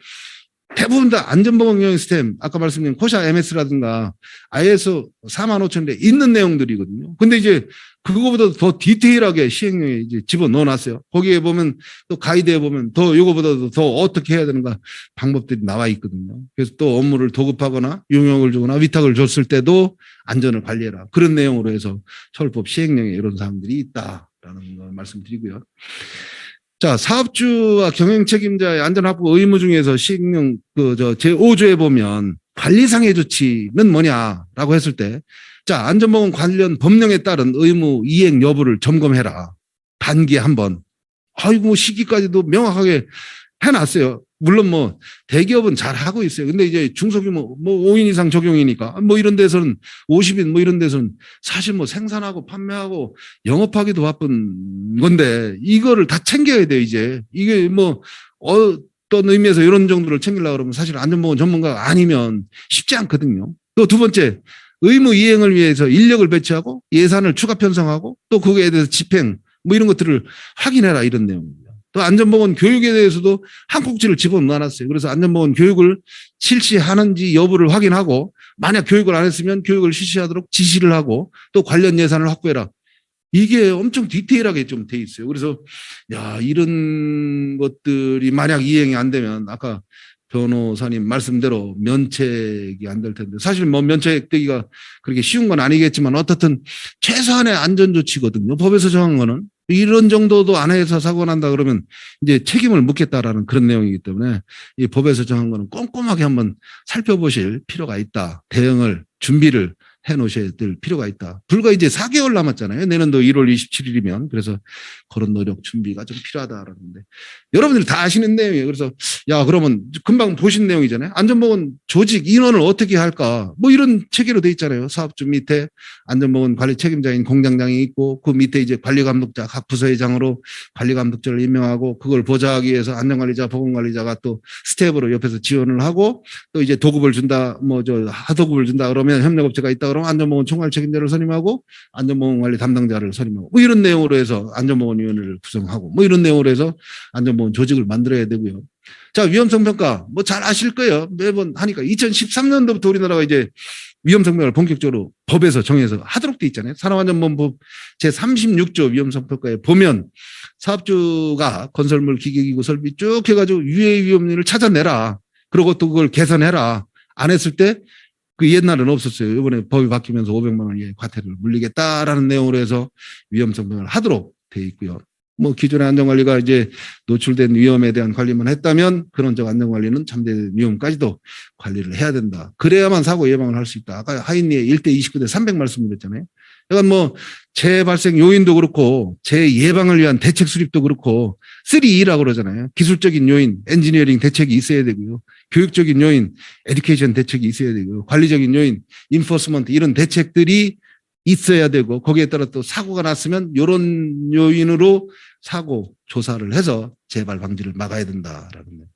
대부분 다 안전보건 경영 시스템 아까 말씀드린 코샤 MS라든가 ISO 45000에 있는 내용들이거든요. 근데 이제 그거보다 더 디테일하게 시행령에 이제 집어넣어 놨어요. 거기에 보면 또 가이드에 보면 더 요거보다도 더 어떻게 해야 되는가 방법들이 나와 있거든요. 그래서 또 업무를 도급하거나 용역을 주거나 위탁을 줬을 때도 안전을 관리해라. 그런 내용으로 해서 처벌법 시행령에 이런 사항들이 있다라는 걸 말씀드리고요. 자, 사업주와 경영 책임자의 안전 확보 의무 중에서 시행령 제5조에 보면 관리상의 조치는 뭐냐라고 했을 때 자, 안전보건 관련 법령에 따른 의무 이행 여부를 점검해라. 단기에 한 번. 아이고, 시기까지도 명확하게 해놨어요. 물론 뭐 대기업은 잘 하고 있어요. 근데 이제 중소규모 뭐 5인 이상 적용이니까 뭐 이런 데서는 50인 뭐 이런 데서는 사실 뭐 생산하고 판매하고 영업하기도 바쁜 건데 이거를 다 챙겨야 돼요, 이제. 이게 뭐 어떤 의미에서 이런 정도를 챙기려고 그러면 사실 안전보건 전문가가 아니면 쉽지 않거든요. 또 두 번째, 의무 이행을 위해서 인력을 배치하고 예산을 추가 편성하고 또 그거에 대해서 집행 뭐 이런 것들을 확인해라 이런 내용입니다. 또 안전보건 교육에 대해서도 한 꼭지를 집어넣어놨어요. 그래서 안전보건 교육을 실시하는지 여부를 확인하고 만약 교육을 안 했으면 교육을 실시하도록 지시를 하고 또 관련 예산을 확보해라. 이게 엄청 디테일하게 좀 돼 있어요. 그래서 야, 이런 것들이 만약 이행이 안 되면 아까 변호사님 말씀대로 면책이 안 될 텐데 사실 뭐 면책되기가 그렇게 쉬운 건 아니겠지만 어떻든 최소한의 안전조치거든요. 법에서 정한 거는. 이런 정도도 안 해서 사고 난다 그러면 이제 책임을 묻겠다라는 그런 내용이기 때문에 이 법에서 정한 거는 꼼꼼하게 한번 살펴보실 필요가 있다. 대응을 준비를 해 놓으셔야 될 필요가 있다. 불과 이제 4개월 남았잖아요. 내년도 1월 27일이면. 그래서 그런 노력 준비가 좀 필요하다라는데 여러분들이 다 아시는 내용이에요. 그래서 야, 그러면 금방 보신 내용이잖아요. 안전보건 조직 인원을 어떻게 할까? 뭐 이런 체계로 돼 있잖아요. 사업주 밑에 안전보건 관리 책임자인 공장장이 있고 그 밑에 이제 관리감독자 각 부서회장으로 관리감독자를 임명하고 그걸 보좌하기 위해서 안전관리자, 보건관리자가 또 스텝으로 옆에서 지원을 하고 또 이제 도급을 준다, 뭐 하도급을 준다 그러면 협력업체가 있다 그러면 안전보건 총괄 책임자를 선임하고 안전보건 관리 담당자를 선임하고 뭐 이런 내용으로 해서 안전보건위원회를 구성하고 뭐 이런 내용으로 해서 안전보건 조직을 만들어야 되고요. 자, 위험성 평가 뭐 잘 아실 거예요. 매번 하니까 2013년도부터 우리나라가 이제 위험성 평가를 본격적으로 법에서 정해서 하도록 돼 있잖아요. 산업안전보건법 제36조 위험성 평가에 보면 사업주가 건설물, 기계기구, 설비 쭉 해가지고 유해 위험률을 찾아내라. 그리고 또 그걸 개선해라. 안 했을 때 그 옛날은 없었어요. 이번에 법이 바뀌면서 500만 원 이하의 과태료를 물리겠다라는 내용으로 해서 위험성 평가를 하도록 돼 있고요. 뭐 기존의 안전관리가 이제 노출된 위험에 대한 관리만 했다면 근원적 안전관리는 잠재된 위험까지도 관리를 해야 된다. 그래야만 사고 예방을 할 수 있다. 아까 하인리에 1대 29대 300 말씀드렸잖아요. 그러니까 뭐 재발생 요인도 그렇고 재예방을 위한 대책 수립도 그렇고 3E라고 그러잖아요. 기술적인 요인, 엔지니어링 대책이 있어야 되고요. 교육적인 요인, 에듀케이션 대책이 있어야 되고요. 관리적인 요인, 인포스먼트 이런 대책들이 있어야 되고 거기에 따라 또 사고가 났으면 이런 요인으로 사고 조사를 해서 재발 방지를 막아야 된다라는 거예요.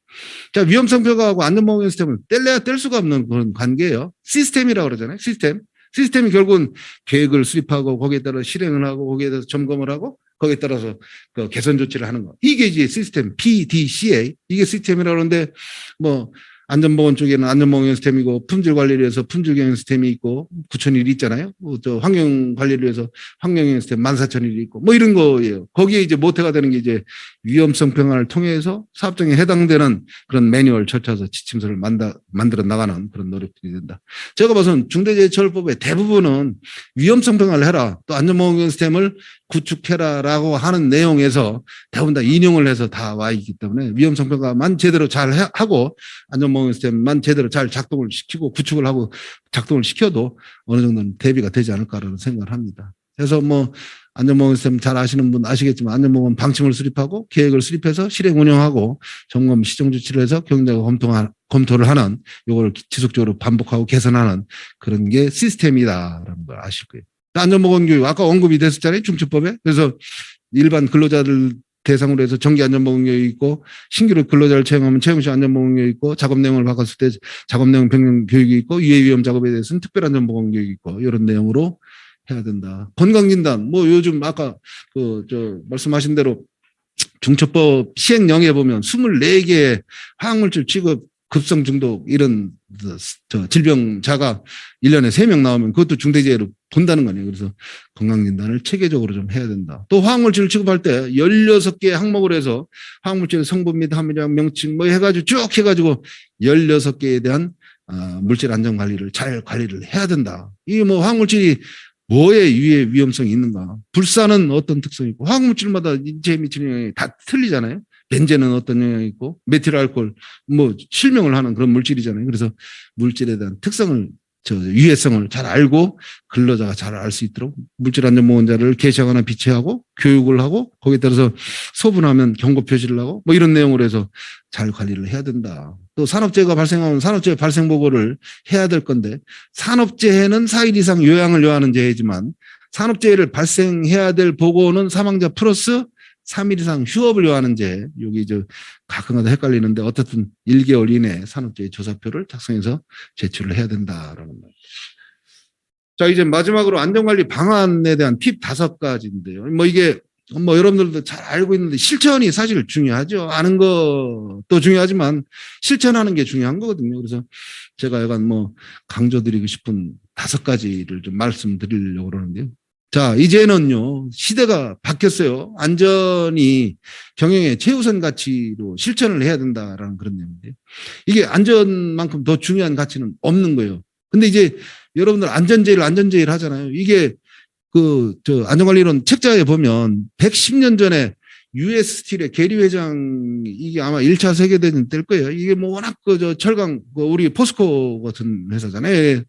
자, 위험성 평가하고 안전보건 시스템은 뗄래야 뗄 수가 없는 그런 관계예요. 시스템이라고 그러잖아요. 시스템이 결국은 계획을 수립하고 거기에 따라 실행을 하고 거기에 대해서 점검을 하고 거기에 따라서 그 개선 조치를 하는 거. 이게 이제 시스템 PDCA 이게 시스템이라고 그러는데 뭐 안전보건 쪽에는 안전보건 시스템이고 품질 관리를 위해서 품질 경영 시스템이 있고 9,001이 있잖아요. 또 환경 관리를 위해서 환경 경영 시스템 14,001이 있고 뭐 이런 거예요. 거기에 이제 모태가 되는 게 이제 위험성 평가를 통해서 사업장에 해당되는 그런 매뉴얼 절차서 지침서를 만들어 나가는 그런 노력들이 된다. 제가 봐서는 중대재해처벌법의 대부분은 위험성 평가를 해라. 또 안전보건 시스템을 구축해라라고 하는 내용에서 대부분 다 인용을 해서 다 와 있기 때문에 위험성 평가만 제대로 잘 하고 안전보건 시스템만 제대로 잘 작동을 시키고 구축을 하고 작동을 시켜도 어느 정도는 대비가 되지 않을까라는 생각을 합니다. 그래서 뭐 안전보건 시스템 잘 아시는 분 아시겠지만 안전보건 방침을 수립하고 계획을 수립해서 실행 운영하고 점검 시정 조치를 해서 경영자가 검토를 하는 요걸 지속적으로 반복하고 개선하는 그런 게 시스템이다라는 걸 아실 거예요. 안전보건교육 아까 언급이 됐었잖아요. 중처법에. 그래서 일반 근로자들 대상으로 해서 정기 안전보건교육이 있고 신규로 근로자를 채용하면 채용시 안전보건교육이 있고 작업 내용을 바꿨을 때 작업 내용 변경 교육이 있고 유해 위험 작업에 대해서는 특별 안전보건교육이 있고 이런 내용으로 해야 된다. 건강진단 뭐 요즘 아까 말씀하신 대로 중처법 시행령에 보면 24개의 화학물질 취급 급성 중독 이런 질병자가 1년에 3명 나오면 그것도 중대재해로 본다는 거네요. 그래서 건강진단을 체계적으로 좀 해야 된다. 또 화학물질을 취급할 때 16개 항목을 해서 화학물질의 성분 및 함유량 명칭 뭐 해가지고 쭉 해가지고 16개에 대한 물질 안전 관리를 잘 관리를 해야 된다. 이게 뭐 화학물질이 뭐에 유해 위험성이 있는가. 불사는 어떤 특성이 있고 화학물질마다 인체에 미치는 영향이 다 틀리잖아요. 벤젠은 어떤 영향이 있고 메틸 알코올 뭐 실명을 하는 그런 물질이잖아요. 그래서 물질에 대한 특성을 유해성을 잘 알고 근로자가 잘 알 수 있도록 물질안전보건자를 개시하거나 비치하고 교육을 하고 거기에 따라서 소분하면 경고 표시를 하고 뭐 이런 내용으로 해서 잘 관리를 해야 된다. 또 산업재해가 발생하면 산업재해 발생 보고를 해야 될 건데 산업재해는 4일 이상 요양을 요하는 재해지만 산업재해를 발생해야 될 보고는 사망자 플러스 3일 이상 휴업을 요하는 죄, 여기 가끔가다 헷갈리는데 어떻든 1개월 이내 산업재해 조사표를 작성해서 제출을 해야 된다라는 말. 자, 이제 마지막으로 안전관리 방안에 대한 팁 5가지인데요. 뭐 이게 뭐 여러분들도 잘 알고 있는데 실천이 사실 중요하죠. 아는 것도 중요하지만 실천하는 게 중요한 거거든요. 그래서 제가 약간 뭐 강조드리고 싶은 5가지를 좀 말씀드리려고 그러는데요. 자, 이제는요, 시대가 바뀌었어요. 안전이 경영의 최우선 가치로 실천을 해야 된다라는 그런 내용인데요. 이게 안전만큼 더 중요한 가치는 없는 거예요. 근데 이제 여러분들 안전제일 하잖아요. 이게 안전관리론 책자에 보면 110년 전에 US 스틸의 게리 회장 이게 아마 1차 세계대전 때일 거예요. 이게 뭐 워낙 철강 우리 포스코 같은 회사잖아요.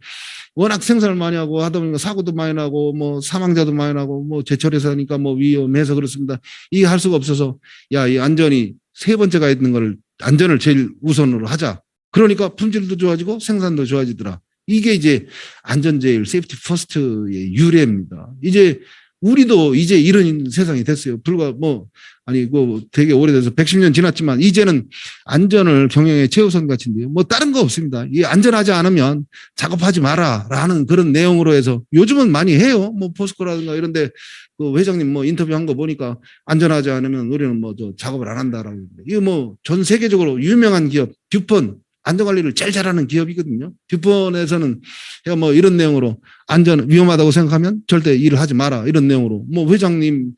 워낙 생산을 많이 하고 하다 보니까 사고도 많이 나고 뭐 사망자도 많이 나고 뭐 제철회사니까 뭐 위험해서 그렇습니다. 이게 할 수가 없어서 야, 이 안전이 3번째가 있는 걸 안전을 제일 우선으로 하자. 그러니까 품질도 좋아지고 생산도 좋아지더라. 이게 이제 안전제일 세이프티 퍼스트의 유래입니다. 이제 우리도 이제 이런 세상이 됐어요. 불과 되게 오래돼서 110년 지났지만 이제는 안전을 경영의 최우선 가치인데요. 뭐 다른 거 없습니다. 이 안전하지 않으면 작업하지 마라라는 그런 내용으로 해서 요즘은 많이 해요. 뭐 포스코라든가 이런데 그 회장님 뭐 인터뷰한 거 보니까 안전하지 않으면 우리는 작업을 안 한다라고. 이거 뭐 전 세계적으로 유명한 기업 듀폰 안전관리를 제일 잘하는 기업이거든요. 듀폰에서는 제가 뭐 이런 내용으로 안전 위험하다고 생각하면 절대 일을 하지 마라 이런 내용으로 뭐 회장님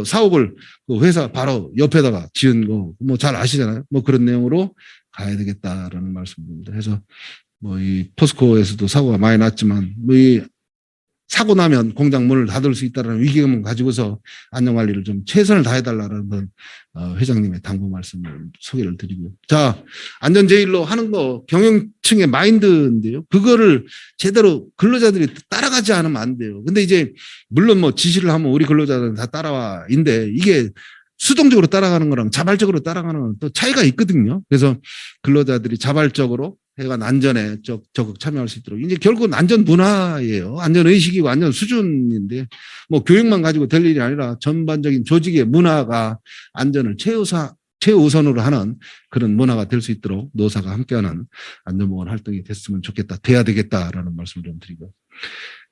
사옥을 그 회사 바로 옆에다가 지은 거 뭐 잘 아시잖아요. 뭐 그런 내용으로 가야 되겠다라는 말씀입니다. 그래서 뭐 이 포스코에서도 사고가 많이 났지만 뭐 이 사고 나면 공장 문을 닫을 수 있다는 위기감을 가지고서 안전관리를 좀 최선을 다해달라는 건 회장님의 당부 말씀을 소개를 드리고요. 자, 안전제일로 하는 거 경영층의 마인드인데요. 그거를 제대로 근로자들이 따라가지 않으면 안 돼요. 근데 이제 물론 뭐 지시를 하면 우리 근로자들은 다 따라와인데 이게 수동적으로 따라가는 거랑 자발적으로 따라가는 건 또 차이가 있거든요. 그래서 근로자들이 자발적으로 해간 안전에 적극 참여할 수 있도록 이제 결국은 안전 문화예요. 안전 의식이고 안전 수준인데 뭐 교육만 가지고 될 일이 아니라 전반적인 조직의 문화가 안전을 최우선으로 하는 그런 문화가 될 수 있도록 노사가 함께하는 안전보건 활동이 됐으면 좋겠다, 돼야 되겠다라는 말씀을 좀 드리고.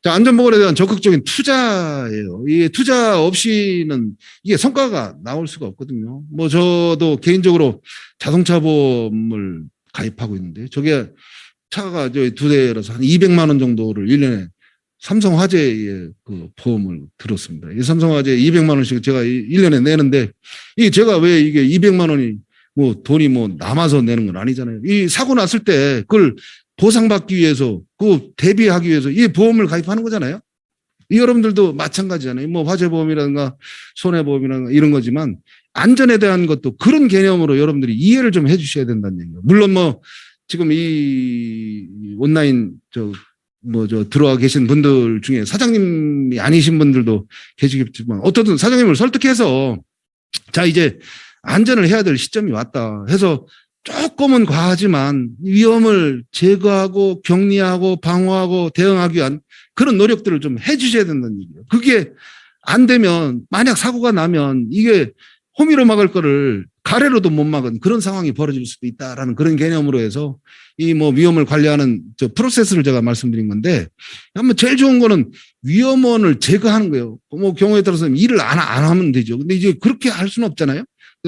자, 안전보건에 대한 적극적인 투자예요. 이 투자 없이는 이게 성과가 나올 수가 없거든요. 뭐 저도 개인적으로 자동차 보험을 가입하고 있는데 저게 차가 저희 2대라서 한 200만 원 정도를 1년에 삼성화재의 그 보험을 들었습니다. 이 삼성화재 200만 원씩 제가 1년에 내는데 이 제가 왜 이게 200만 원이 뭐 돈이 뭐 남아서 내는 건 아니잖아요. 이 사고 났을 때 그걸 보상받기 위해서 그 대비하기 위해서 이 보험을 가입하는 거잖아요. 이 여러분들도 마찬가지잖아요. 뭐 화재보험이라든가 손해보험이라든가 이런 거지만 안전에 대한 것도 그런 개념으로 여러분들이 이해를 좀 해주셔야 된다는 얘기예요. 물론 뭐 지금 이 온라인 들어와 계신 분들 중에 사장님이 아니신 분들도 계시겠지만 어떻든 사장님을 설득해서 자, 이제 안전을 해야 될 시점이 왔다 해서 조금은 과하지만 위험을 제거하고 격리하고 방어하고 대응하기 위한 그런 노력들을 좀 해주셔야 된다는 얘기예요. 그게 안 되면 만약 사고가 나면 이게 호미로 막을 거를 가래로도 못 막은 그런 상황이 벌어질 수도 있다라는 그런 개념으로 해서 이 뭐 위험을 관리하는 저 프로세스를 제가 말씀드린 건데 한번 제일 좋은 거는 위험원을 제거하는 거예요. 뭐 경우에 따라서 일을 안 하면 되죠. 근데 이제 그렇게 할 수는 없잖아요.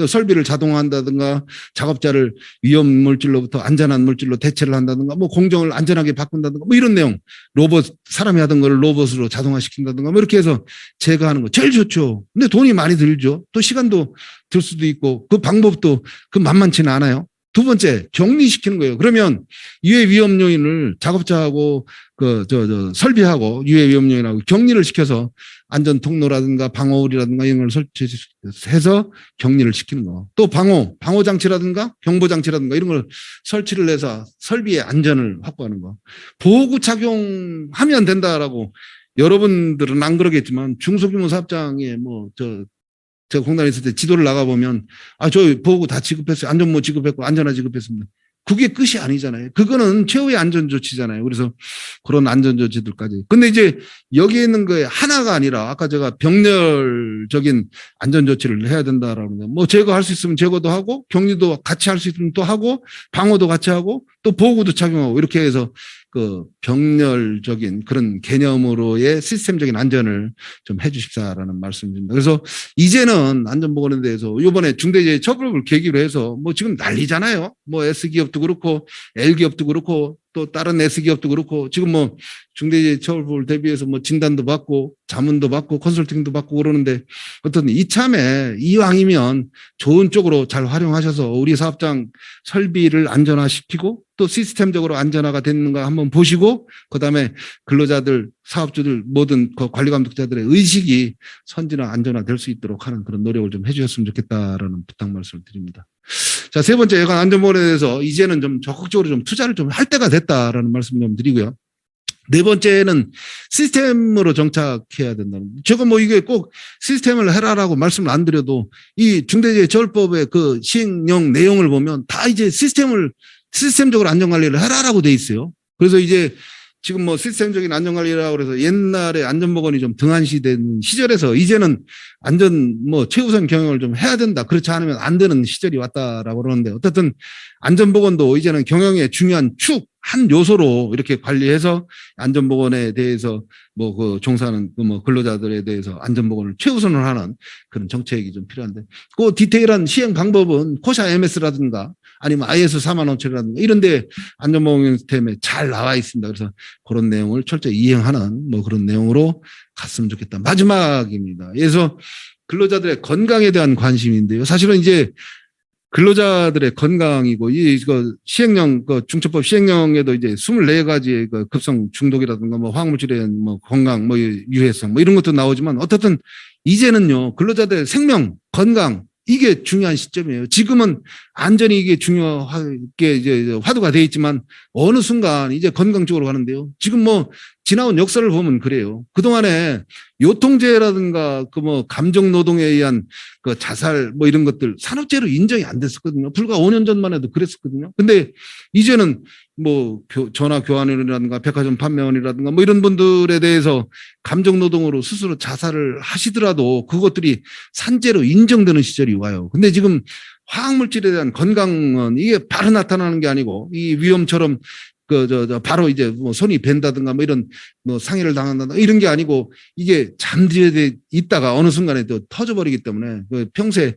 설비를 자동화한다든가 작업자를 위험 물질로부터 안전한 물질로 대체를 한다든가 뭐 공정을 안전하게 바꾼다든가 뭐 이런 내용 로봇 사람이 하던 걸 로봇으로 자동화시킨다든가 뭐 이렇게 해서 제거하는 거 제일 좋죠. 근데 돈이 많이 들죠. 또 시간도 들 수도 있고 그 방법도 그 만만치는 않아요. 두 번째 격리시키는 거예요. 그러면 유해 위험 요인을 작업자하고 설비하고 유해 위험 요인하고 격리를 시켜서 안전 통로라든가 방어울이라든가 이런 걸 설치해서 격리를 시키는 거. 또 방호 장치라든가 경보 장치라든가 이런 걸 설치를 해서 설비의 안전을 확보하는 거. 보호구 착용하면 된다라고 여러분들은 안 그러겠지만 중소규모 사업장에 제가 공단에 있을 때 지도를 나가보면, 저 보호구 다 지급했어요. 안전모 지급했고, 안전화 지급했습니다. 그게 끝이 아니잖아요. 그거는 최후의 안전조치잖아요. 그래서 그런 안전조치들까지. 근데 이제 여기에 있는 거에 하나가 아니라, 아까 제가 병렬적인 안전조치를 해야 된다라는 거. 뭐 제거할 수 있으면 제거도 하고, 격리도 같이 할 수 있으면 또 하고, 방어도 같이 하고, 또 보호구도 착용하고, 이렇게 해서 그 병렬적인 그런 개념으로의 시스템적인 안전을 좀 해주십사라는 말씀입니다. 그래서 이제는 안전보건에 대해서 이번에 중대재해처벌법을 계기로 해서 뭐 지금 난리잖아요. 뭐 S기업도 그렇고 L기업도 그렇고 또 다른 S기업도 그렇고 지금 뭐 중대재해처벌법을 대비해서 뭐 진단도 받고 자문도 받고 컨설팅도 받고 그러는데 어떤 이참에 이왕이면 좋은 쪽으로 잘 활용하셔서 우리 사업장 설비를 안전화시키고 또 시스템적으로 안전화가 됐는가 한번 보시고 그다음에 근로자들, 사업주들 모든 관리 감독자들의 의식이 선진화, 안전화 될 수 있도록 하는 그런 노력을 좀 해주셨으면 좋겠다라는 부탁 말씀을 드립니다. 자, 세 번째 예관 안전보건에 대해서 이제는 좀 적극적으로 좀 투자를 좀 할 때가 됐다라는 말씀 좀 드리고요. 네 번째는 시스템으로 정착해야 된다는. 제가 뭐 이게 꼭 시스템을 해라라고 말씀을 안 드려도 이 중대재해처벌법의 그 시행령 내용을 보면 다 이제 시스템적으로 안전관리를 해라라고 돼 있어요. 그래서 이제 지금 뭐 시스템적인 안전관리라고 해서 옛날에 안전보건이 좀 등한시된 시절에서 이제는 최우선 경영을 좀 해야 된다. 그렇지 않으면 안 되는 시절이 왔다라고 그러는데 어쨌든 안전보건도 이제는 경영의 중요한 한 요소로 이렇게 관리해서 안전보건에 대해서 종사하는 근로자들에 대해서 안전보건을 최우선으로 하는 그런 정책이 좀 필요한데 그 디테일한 시행 방법은 코샤 MS라든가 아니면 IS 45000이라든가 이런 데 안전보건 시스템에 잘 나와 있습니다. 그래서 그런 내용을 철저히 이행하는 그런 내용으로 갔으면 좋겠다. 마지막입니다. 그래서 근로자들의 건강에 대한 관심인데요. 사실은 이제 근로자들의 건강이고 시행령 중처법 시행령에도 이제 24가지의 급성 중독이라든가 화학물질의 건강 유해성 이런 것도 나오지만 어떻든 이제는요 근로자들의 생명 건강 이게 중요한 시점이에요. 지금은 안전이 이게 중요하게 이제 화두가 돼 있지만 어느 순간 이제 건강 쪽으로 가는데요. 지금 지나온 역사를 보면 그래요. 그동안에 요통재해라든가 감정 노동에 의한 자살 이런 것들 산업재해로 인정이 안 됐었거든요. 불과 5년 전만 해도 그랬었거든요. 근데 이제는 전화 교환이라든가 백화점 판매원이라든가 이런 분들에 대해서 감정 노동으로 스스로 자살을 하시더라도 그것들이 산재로 인정되는 시절이 와요. 근데 지금 화학물질에 대한 건강은 이게 바로 나타나는 게 아니고 이 위험처럼 바로 이제 뭐 손이 벤다든가 뭐 이런 뭐 상해를 당한다든가 이런 게 아니고 이게 잠재돼 있다가 어느 순간에 또 터져버리기 때문에 그 평소에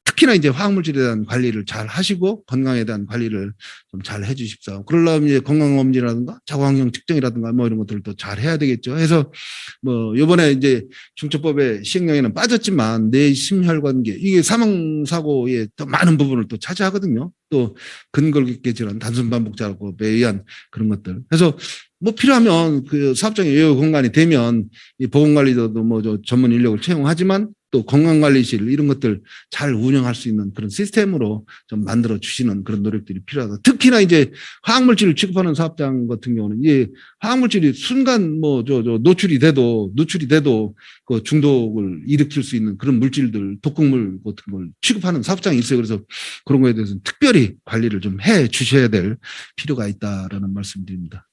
특히나 이제 화학물질에 대한 관리를 잘 하시고 건강에 대한 관리를 좀 잘 해주십시오. 그러려면 이제 건강검진이라든가 자궁환경 측정이라든가 뭐 이런 것들을 또 잘 해야 되겠죠. 해서 뭐 요번에 이제 중처법의 시행령에는 빠졌지만 뇌심혈관계 이게 사망사고의 더 많은 부분을 또 차지하거든요. 또 근골격계 질환, 단순 반복 작업에 의한 그런 것들. 그래서 뭐 필요하면 그 사업장의 외유 공간이 되면 이 보건관리도도 뭐 저 전문 인력을 채용하지만 또 건강관리실 이런 것들 잘 운영할 수 있는 그런 시스템으로 좀 만들어 주시는 그런 노력들이 필요하다. 특히나 이제 화학물질을 취급하는 사업장 같은 경우는 이 화학물질이 순간 뭐 노출이 돼도 그 중독을 일으킬 수 있는 그런 물질들, 독극물 같은 걸 취급하는 사업장이 있어요. 그래서 그런 거에 대해서는 특별히 관리를 좀 해 주셔야 될 필요가 있다라는 말씀드립니다.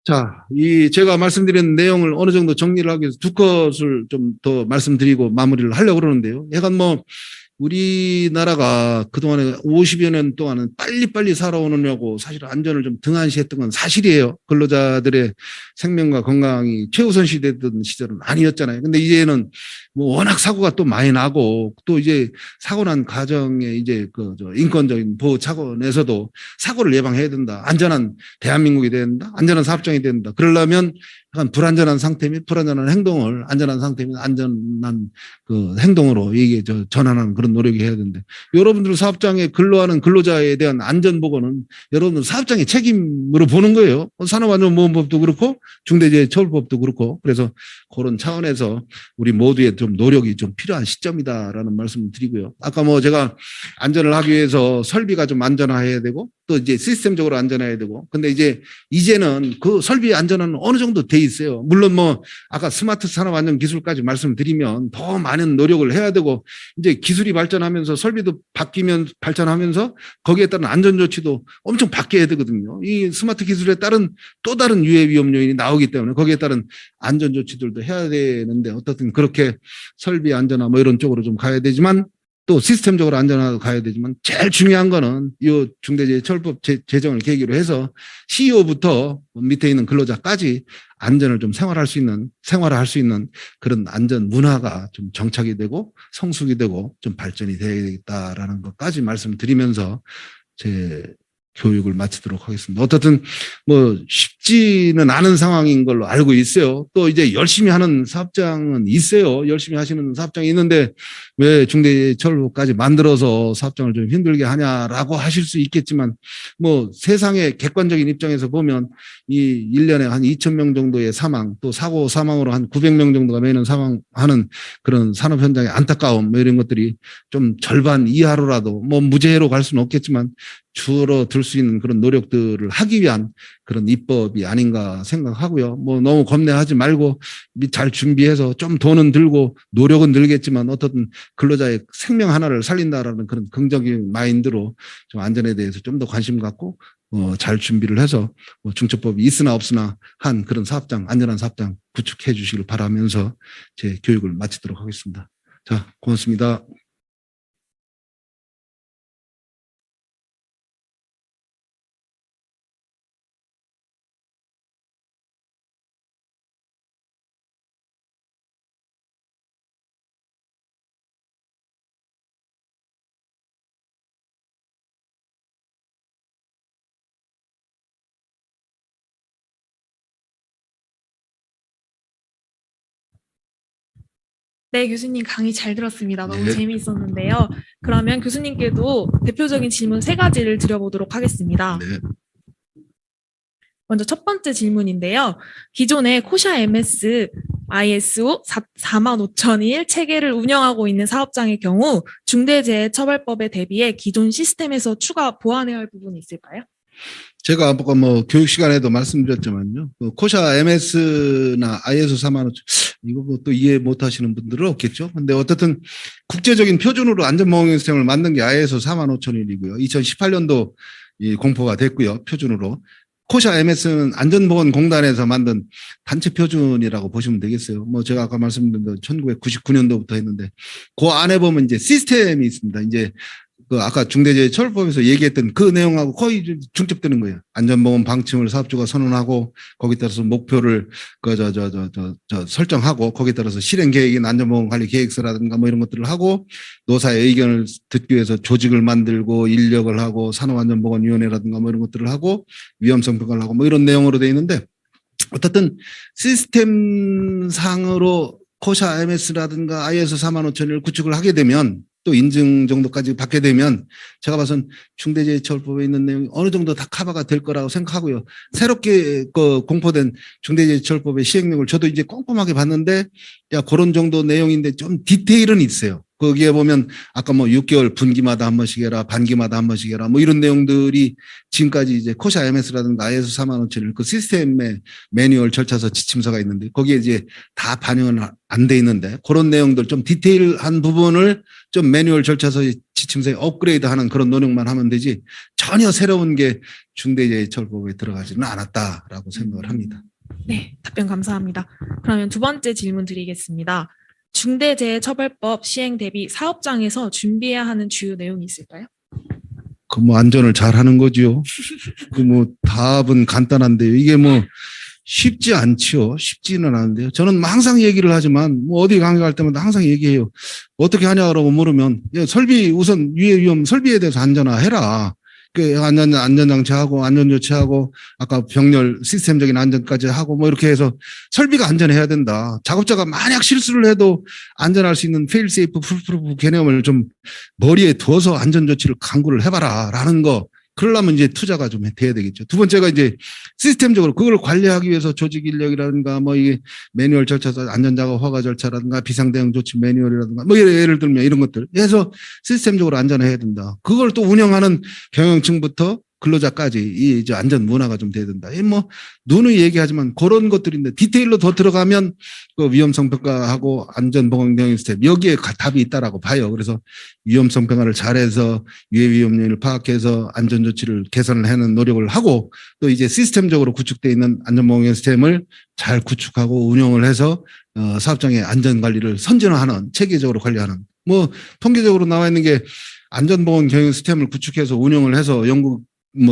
자, 제가 말씀드린 내용을 어느 정도 정리를 하기 위해서 두 컷을 좀 더 말씀드리고 마무리를 하려고 그러는데요. 약간 뭐, 우리나라가 그동안에 50여 년 동안은 빨리빨리 살아오느냐고 사실 안전을 좀 등한시했던 건 사실이에요. 근로자들의 생명과 건강이 최우선시 되던 시절은 아니었잖아요. 근데 이제는 뭐 워낙 사고가 또 많이 나고 또 이제 사고 난 가정에 이제 인권적인 보호 차원에서도 사고를 예방해야 된다. 안전한 대한민국이 돼야 된다. 안전한 사업장이 돼야 된다. 그러려면 약간 불안전한 상태 및 불안전한 행동을 안전한 상태 및 안전한 그 행동으로 이게 전환하는 그런 노력이 해야 되는데 여러분들 사업장에 근로하는 근로자에 대한 안전 보건은 여러분들 사업장의 책임으로 보는 거예요. 산업안전보건법도 그렇고 중대재해처벌법도 그렇고 그래서 그런 차원에서 우리 모두의 좀 노력이 좀 필요한 시점이다라는 말씀을 드리고요. 아까 뭐 제가 안전을 하기 위해서 설비가 좀 안전화해야 되고 또 이제 시스템적으로 안전해야 되고 근데 이제는 그 설비 안전은 어느 정도 돼 있어요. 물론 뭐 아까 스마트 산업 안전 기술까지 말씀드리면 더 많은 노력을 해야 되고 이제 기술이 발전하면서 설비도 바뀌면 발전하면서 거기에 따른 안전 조치도 엄청 바뀌어야 되거든요. 이 스마트 기술에 따른 또 다른 유해 위험 요인이 나오기 때문에 거기에 따른 안전 조치들도 해야 되는데 어떻든 그렇게 설비 안전화 뭐 이런 쪽으로 좀 가야 되지만 또 시스템적으로 안전하게 가야 되지만 제일 중요한 거는 이 중대재해처벌법 제정을 계기로 해서 CEO부터 밑에 있는 근로자까지 안전을 좀 생활할 수 있는 그런 안전 문화가 좀 정착이 되고 성숙이 되고 좀 발전이 되겠다라는 것까지 말씀드리면서 제 교육을 마치도록 하겠습니다. 어떻든 뭐 쉽지는 않은 상황인 걸로 알고 있어요. 또 이제 열심히 하는 사업장은 있어요. 열심히 하시는 사업장이 있는데 왜 중대재해처벌법까지 만들어서 사업장을 좀 힘들게 하냐라고 하실 수 있겠지만 뭐 세상의 객관적인 입장에서 보면 이 1년에 한 2,000명 정도의 사망 또 사고 사망으로 한 900명 정도가 매년 사망하는 그런 산업 현장의 안타까움 뭐 이런 것들이 좀 절반 이하로라도 뭐 무죄로 갈 수는 없겠지만 줄어들 수 있는 그런 노력들을 하기 위한 그런 입법이 아닌가 생각하고요. 뭐 너무 겁내하지 말고 잘 준비해서 좀 돈은 들고 노력은 들겠지만 어떻든 근로자의 생명 하나를 살린다라는 그런 긍정적인 마인드로 좀 안전에 대해서 좀 더 관심 갖고 잘 준비를 해서 중처법이 있으나 없으나 한 그런 사업장, 안전한 사업장 구축해 주시길 바라면서 제 교육을 마치도록 하겠습니다. 자, 고맙습니다. 네, 교수님 강의 잘 들었습니다. 너무 네. 재미있었는데요. 그러면 교수님께도 대표적인 질문 세 가지를 드려보도록 하겠습니다. 네. 먼저 첫 번째 질문인데요. 기존의 코샤 MS ISO 45001 체계를 운영하고 있는 사업장의 경우 중대재해처벌법에 대비해 기존 시스템에서 추가 보완해야 할 부분이 있을까요? 제가 아까 뭐 교육 시간에도 말씀드렸지만요. 그 코샤 MS나 ISO 45000 이거 뭐 또 이해 못 하시는 분들은 없겠죠. 근데 어쨌든 국제적인 표준으로 안전보험 시스템을 만든 게 ISO 45001이고요. 2018년도 공포가 됐고요. 표준으로. 코샤 MS는 안전보건공단에서 만든 단체 표준이라고 보시면 되겠어요. 뭐 제가 아까 말씀드린 대로 1999년도부터 했는데 그 안에 보면 이제 시스템이 있습니다. 이제 그 아까 중대재해처벌법에서 얘기했던 그 내용하고 거의 중첩되는 거예요. 안전보건 방침을 사업주가 선언하고 거기에 따라서 목표를 설정하고 거기에 따라서 실행 계획인 안전보건 관리 계획서라든가 뭐 이런 것들을 하고 노사의 의견을 듣기 위해서 조직을 만들고 인력을 하고 산업안전보건위원회라든가 뭐 이런 것들을 하고 위험성 평가를 하고 뭐 이런 내용으로 되어 있는데 어떻든 시스템상으로 코샤 MS라든가 ISO 45001을 구축을 하게 되면 또 인증 정도까지 받게 되면 제가 봐선 중대재해처벌법에 있는 내용이 어느 정도 다 커버가 될 거라고 생각하고요. 새롭게 공포된 중대재해처벌법의 시행령을 저도 이제 꼼꼼하게 봤는데 야 그런 정도 내용인데 좀 디테일은 있어요. 거기에 보면 아까 뭐 6개월 분기마다 한 번씩 해라, 반기마다 한 번씩 해라, 뭐 이런 내용들이 지금까지 이제 코샤 MS라든가 ISO 45001 그 시스템의 매뉴얼 절차서 지침서가 있는데 거기에 이제 다 반영은 안 돼 있는데 그런 내용들 좀 디테일한 부분을 좀 매뉴얼 절차서 지침서에 업그레이드하는 그런 노력만 하면 되지 전혀 새로운 게 중대재해처벌법에 들어가지는 않았다라고 생각을 합니다. 네, 답변 감사합니다. 그러면 두 번째 질문 드리겠습니다. 중대재해처벌법 시행 대비 사업장에서 준비해야 하는 주요 내용이 있을까요? 그 뭐 안전을 잘 하는 거죠. 그 뭐 답은 간단한데요. 이게 뭐 쉽지 않지요. 쉽지는 않은데요. 저는 항상 얘기를 하지만 뭐 어디 강의 갈 때마다 항상 얘기해요. 어떻게 하냐고 물으면 설비 우선 유해 위험 설비에 대해서 안전화해라. 그 안전장치하고 안전조치하고 아까 병렬 시스템적인 안전까지 하고 뭐 이렇게 해서 설비가 안전해야 된다. 작업자가 만약 실수를 해도 안전할 수 있는 페일 세이프 풀프루프 개념을 좀 머리에 두어서 안전조치를 강구를 해봐라라는 거. 그러려면 이제 투자가 좀 돼야 되겠죠. 두 번째가 이제 시스템적으로 그걸 관리하기 위해서 조직 인력이라든가 뭐 이게 매뉴얼 절차, 안전작업 허가 절차라든가 비상대응 조치 매뉴얼이라든가 뭐 예를 들면 이런 것들 해서 시스템적으로 안전해야 된다. 그걸 또 운영하는 경영층부터 근로자까지 이 이제 안전 문화가 좀 돼야 된다. 이 뭐 누누이 얘기하지만 그런 것들인데 디테일로 더 들어가면 그 위험성 평가하고 안전보건 경영 시스템 여기에 답이 있다라고 봐요. 그래서 위험성 평가를 잘해서 유해 위험 요인을 파악해서 안전 조치를 개선을 하는 노력을 하고 또 이제 시스템적으로 구축되어 있는 안전보건 경영 시스템을 잘 구축하고 운영을 해서 사업장의 안전 관리를 선진화하는 체계적으로 관리하는 뭐 통계적으로 나와 있는 게 안전보건 경영 시스템을 구축해서 운영을 해서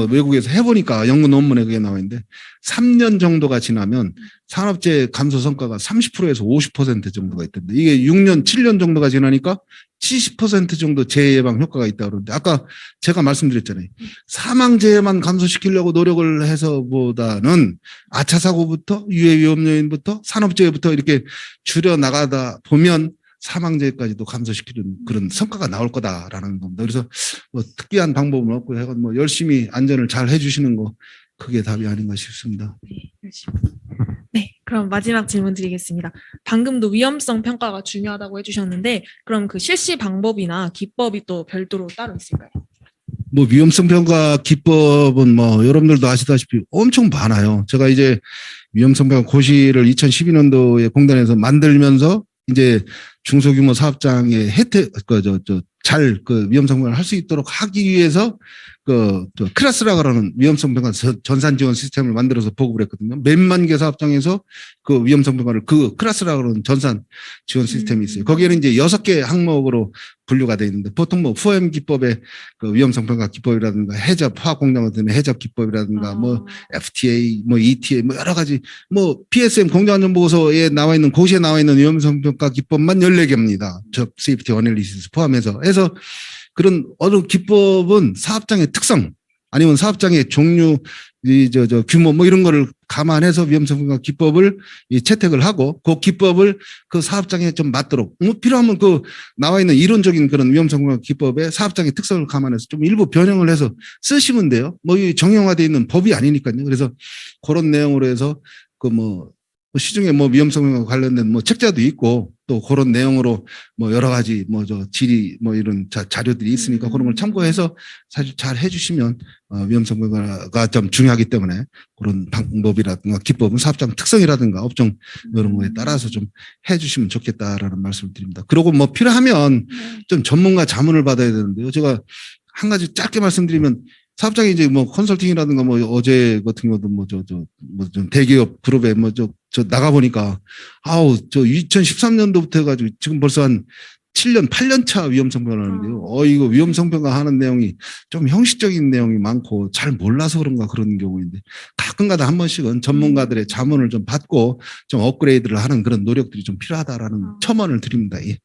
외국에서 해보니까 연구 논문에 그게 나와 있는데 3년 정도가 지나면 산업재해 감소 성과가 30%에서 50% 정도가 있던데 이게 6년, 7년 정도가 지나니까 70% 정도 재해 예방 효과가 있다고 그러는데 아까 제가 말씀드렸잖아요. 사망재해만 감소시키려고 노력을 해서보다는 아차 사고부터 유해 위험 요인부터 산업재해부터 이렇게 줄여나가다 보면 사망재해까지도 감소시키는 그런 성과가 나올 거다라는 겁니다. 그래서 뭐 특이한 방법은 없고 해가 뭐 열심히 안전을 잘 해주시는 거 그게 답이 아닌가 싶습니다. 네, 열심히. 네, 그럼 마지막 질문 드리겠습니다. 방금도 위험성 평가가 중요하다고 해주셨는데 그럼 그 실시 방법이나 기법이 또 별도로 따로 있을까요? 뭐 위험성 평가 기법은 뭐 여러분들도 아시다시피 엄청 많아요. 제가 이제 위험성 평가 고시를 2012년도에 공단에서 만들면서 이제 중소규모 사업장의 혜택, 위험성 평가를 할 수 있도록 하기 위해서 클래스라고 하는 위험성 평가 전산 지원 시스템을 만들어서 보급을 했거든요. 몇만 개 사업장에서 그 위험성 평가를 그 클래스라고 하는 전산 지원 시스템이 있어요. 거기에는 이제 6개 항목으로 분류가 되어 있는데 보통 뭐 FOM 기법의 그 위험성 평가 기법이라든가 해접 화학 공장 같은 해접 기법이라든가 뭐 FTA, 뭐 ETA 뭐 여러 가지 뭐 PSM 공정안전보고서에 나와 있는 고시에 나와 있는 위험성 평가 기법만 14개입니다. 적 세이프티 어널리시스 포함해서 해서 그런 어느 기법은 사업장의 특성 아니면 사업장의 종류, 규모 뭐 이런 거를 감안해서 위험성 평가 기법을 채택을 하고 그 기법을 그 사업장에 좀 맞도록 필요하면 그 나와 있는 이론적인 그런 위험성 평가 기법의 사업장의 특성을 감안해서 좀 일부 변형을 해서 쓰시면 돼요. 뭐 이 정형화되어 있는 법이 아니니까요. 그래서 그런 내용으로 해서 시중에 뭐 위험성 관련된 뭐 책자도 있고 또 그런 내용으로 뭐 여러 가지 질의 이런 자료들이 있으니까 그런 걸 참고해서 사실 잘 해주시면 위험성 평가가 좀 중요하기 때문에 그런 방법이라든가 기법은 사업장 특성이라든가 업종 이런 거에 따라서 좀 해주시면 좋겠다라는 말씀을 드립니다. 그리고 뭐 필요하면 좀 전문가 자문을 받아야 되는데요. 제가 한 가지 짧게 말씀드리면 사업장이 이제 뭐 컨설팅이라든가 뭐 어제 같은 경우도 뭐 좀 대기업 그룹에 뭐 저 나가 보니까 아우 저 2013년도부터 해가지고 지금 벌써 한 7년, 8년 차 위험 성평을 하는데요. 이거 위험 성평가 하는 내용이 좀 형식적인 내용이 많고 잘 몰라서 그런가 그런 경우인데 가끔가다 한 번씩은 전문가들의 자문을 좀 받고 좀 업그레이드를 하는 그런 노력들이 좀 필요하다라는 첨언을 드립니다. 예.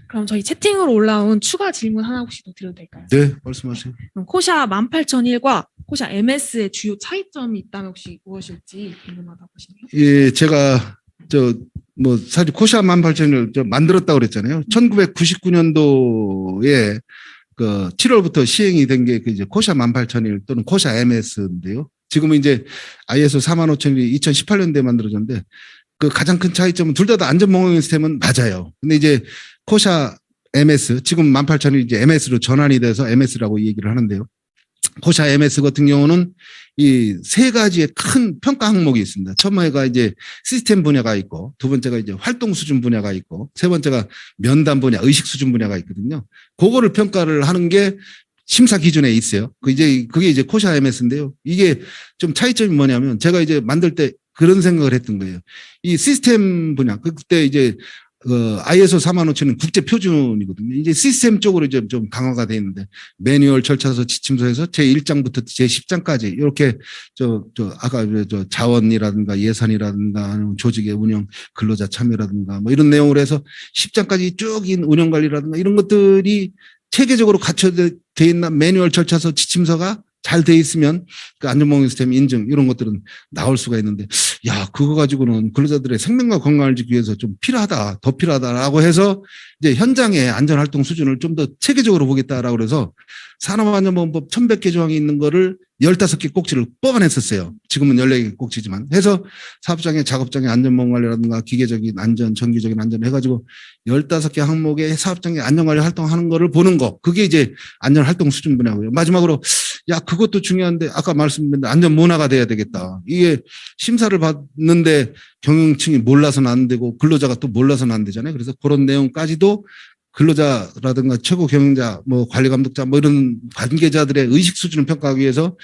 그럼 저희 채팅으로 올라온 추가 질문 하나 혹시 더 드려도 될까요? 네, 말씀하세요. 그럼 코샤 18001과 코샤 MS의 주요 차이점이 있다면 혹시 무엇일지 궁금하다고 하시네요. 예, 제가 뭐 사실 코샤 18,000을 만들었다고 그랬잖아요. 1999년도에 그 7월부터 시행이 된 게 그 이제 코샤 18,001 또는 코샤 MS인데요. 지금은 이제 ISO 45001이 2018년도에 만들어졌는데 그 가장 큰 차이점은 둘 다 안전몽영 시스템은 맞아요. 근데 이제 코샤 MS 지금 18,000이 이제 MS로 전환이 돼서 MS라고 얘기를 하는데요. 코샤 MS 같은 경우는 이 세 가지의 큰 평가 항목이 있습니다. 처음에가 이제 시스템 분야가 있고, 두 번째가 이제 활동 수준 분야가 있고, 세 번째가 면담 분야, 의식 수준 분야가 있거든요. 그거를 평가를 하는 게 심사 기준에 있어요. 그게 이제 코샤 MS인데요. 이게 좀 차이점이 뭐냐면 제가 이제 만들 때 그런 생각을 했던 거예요. 이 시스템 분야, 그때 이제 ISO 45000은 국제 표준이거든요. 이제 시스템 쪽으로 이제 좀 강화가 돼 있는데 매뉴얼 절차서 지침서에서 제1장부터 제10장까지 이렇게 아까 자원이라든가 예산이라든가 아니면 조직의 운영, 근로자 참여라든가 뭐 이런 내용으로 해서 10장까지 쭉 인 운영 관리라든가 이런 것들이 체계적으로 갖춰져 있는 매뉴얼 절차서 지침서가 잘 돼 있으면 그 안전몽영 시스템 인증 이런 것들은 나올 수가 있는데 야 그거 가지고는 근로자들의 생명과 건강을 지키기 위해서 좀 필요하다 더 필요하다라고 해서 이제 현장의 안전활동 수준을 좀 더 체계적으로 보겠다라고 그래서 산업안전보건법 1100개 조항이 있는 거를 15개 꼭지를 뽑아냈었어요. 지금은 14개 꼭지지만 해서 사업장의 작업장의 안전보건 관리라든가 기계적인 안전, 정기적인 안전 해가지고 15개 항목의 사업장의 안전관리 활동하는 거를 보는 거 그게 이제 안전활동 수준 분야고요. 마지막으로 야 그것도 중요한데 아까 말씀드린 안전 문화가 돼야 되겠다. 이게 심사를 받는데 경영층이 몰라서는 안 되고 근로자가 또 몰라서는 안 되잖아요. 그래서 그런 내용까지도 근로자라든가 최고 경영자, 뭐 관리 감독자, 뭐 이런 관계자들의 의식 수준을 평가하기 위해서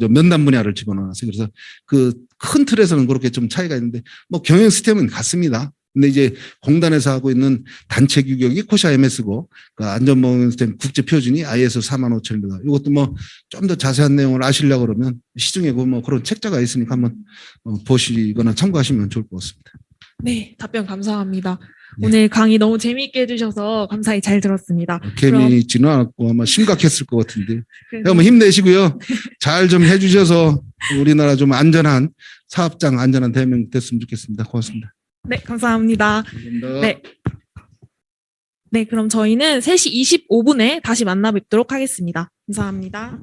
면담 분야를 집어넣었어요. 그래서 그 큰 틀에서는 그렇게 좀 차이가 있는데 뭐 경영 시스템은 같습니다. 근데 이제 공단에서 하고 있는 단체 규격이 코샤 MS고 그 안전보건 시스템 국제 표준이 ISO 45000입니다. 이것도 뭐 좀 더 자세한 내용을 아시려고 그러면 시중에 뭐 그런 책자가 있으니까 한번 보시거나 참고하시면 좋을 것 같습니다. 네, 답변 감사합니다. 네. 오늘 강의 너무 재미있게 해주셔서 감사히 잘 들었습니다. 재미있지는 않았고 아마 심각했을 것 같은데. 그래서 한번 힘내시고요. 잘 좀 해주셔서 우리나라 좀 안전한 사업장 안전한 대한민국 됐으면 좋겠습니다. 고맙습니다. 네, 감사합니다. 감사합니다. 네. 네, 그럼 저희는 3시 25분에 다시 만나 뵙도록 하겠습니다. 감사합니다.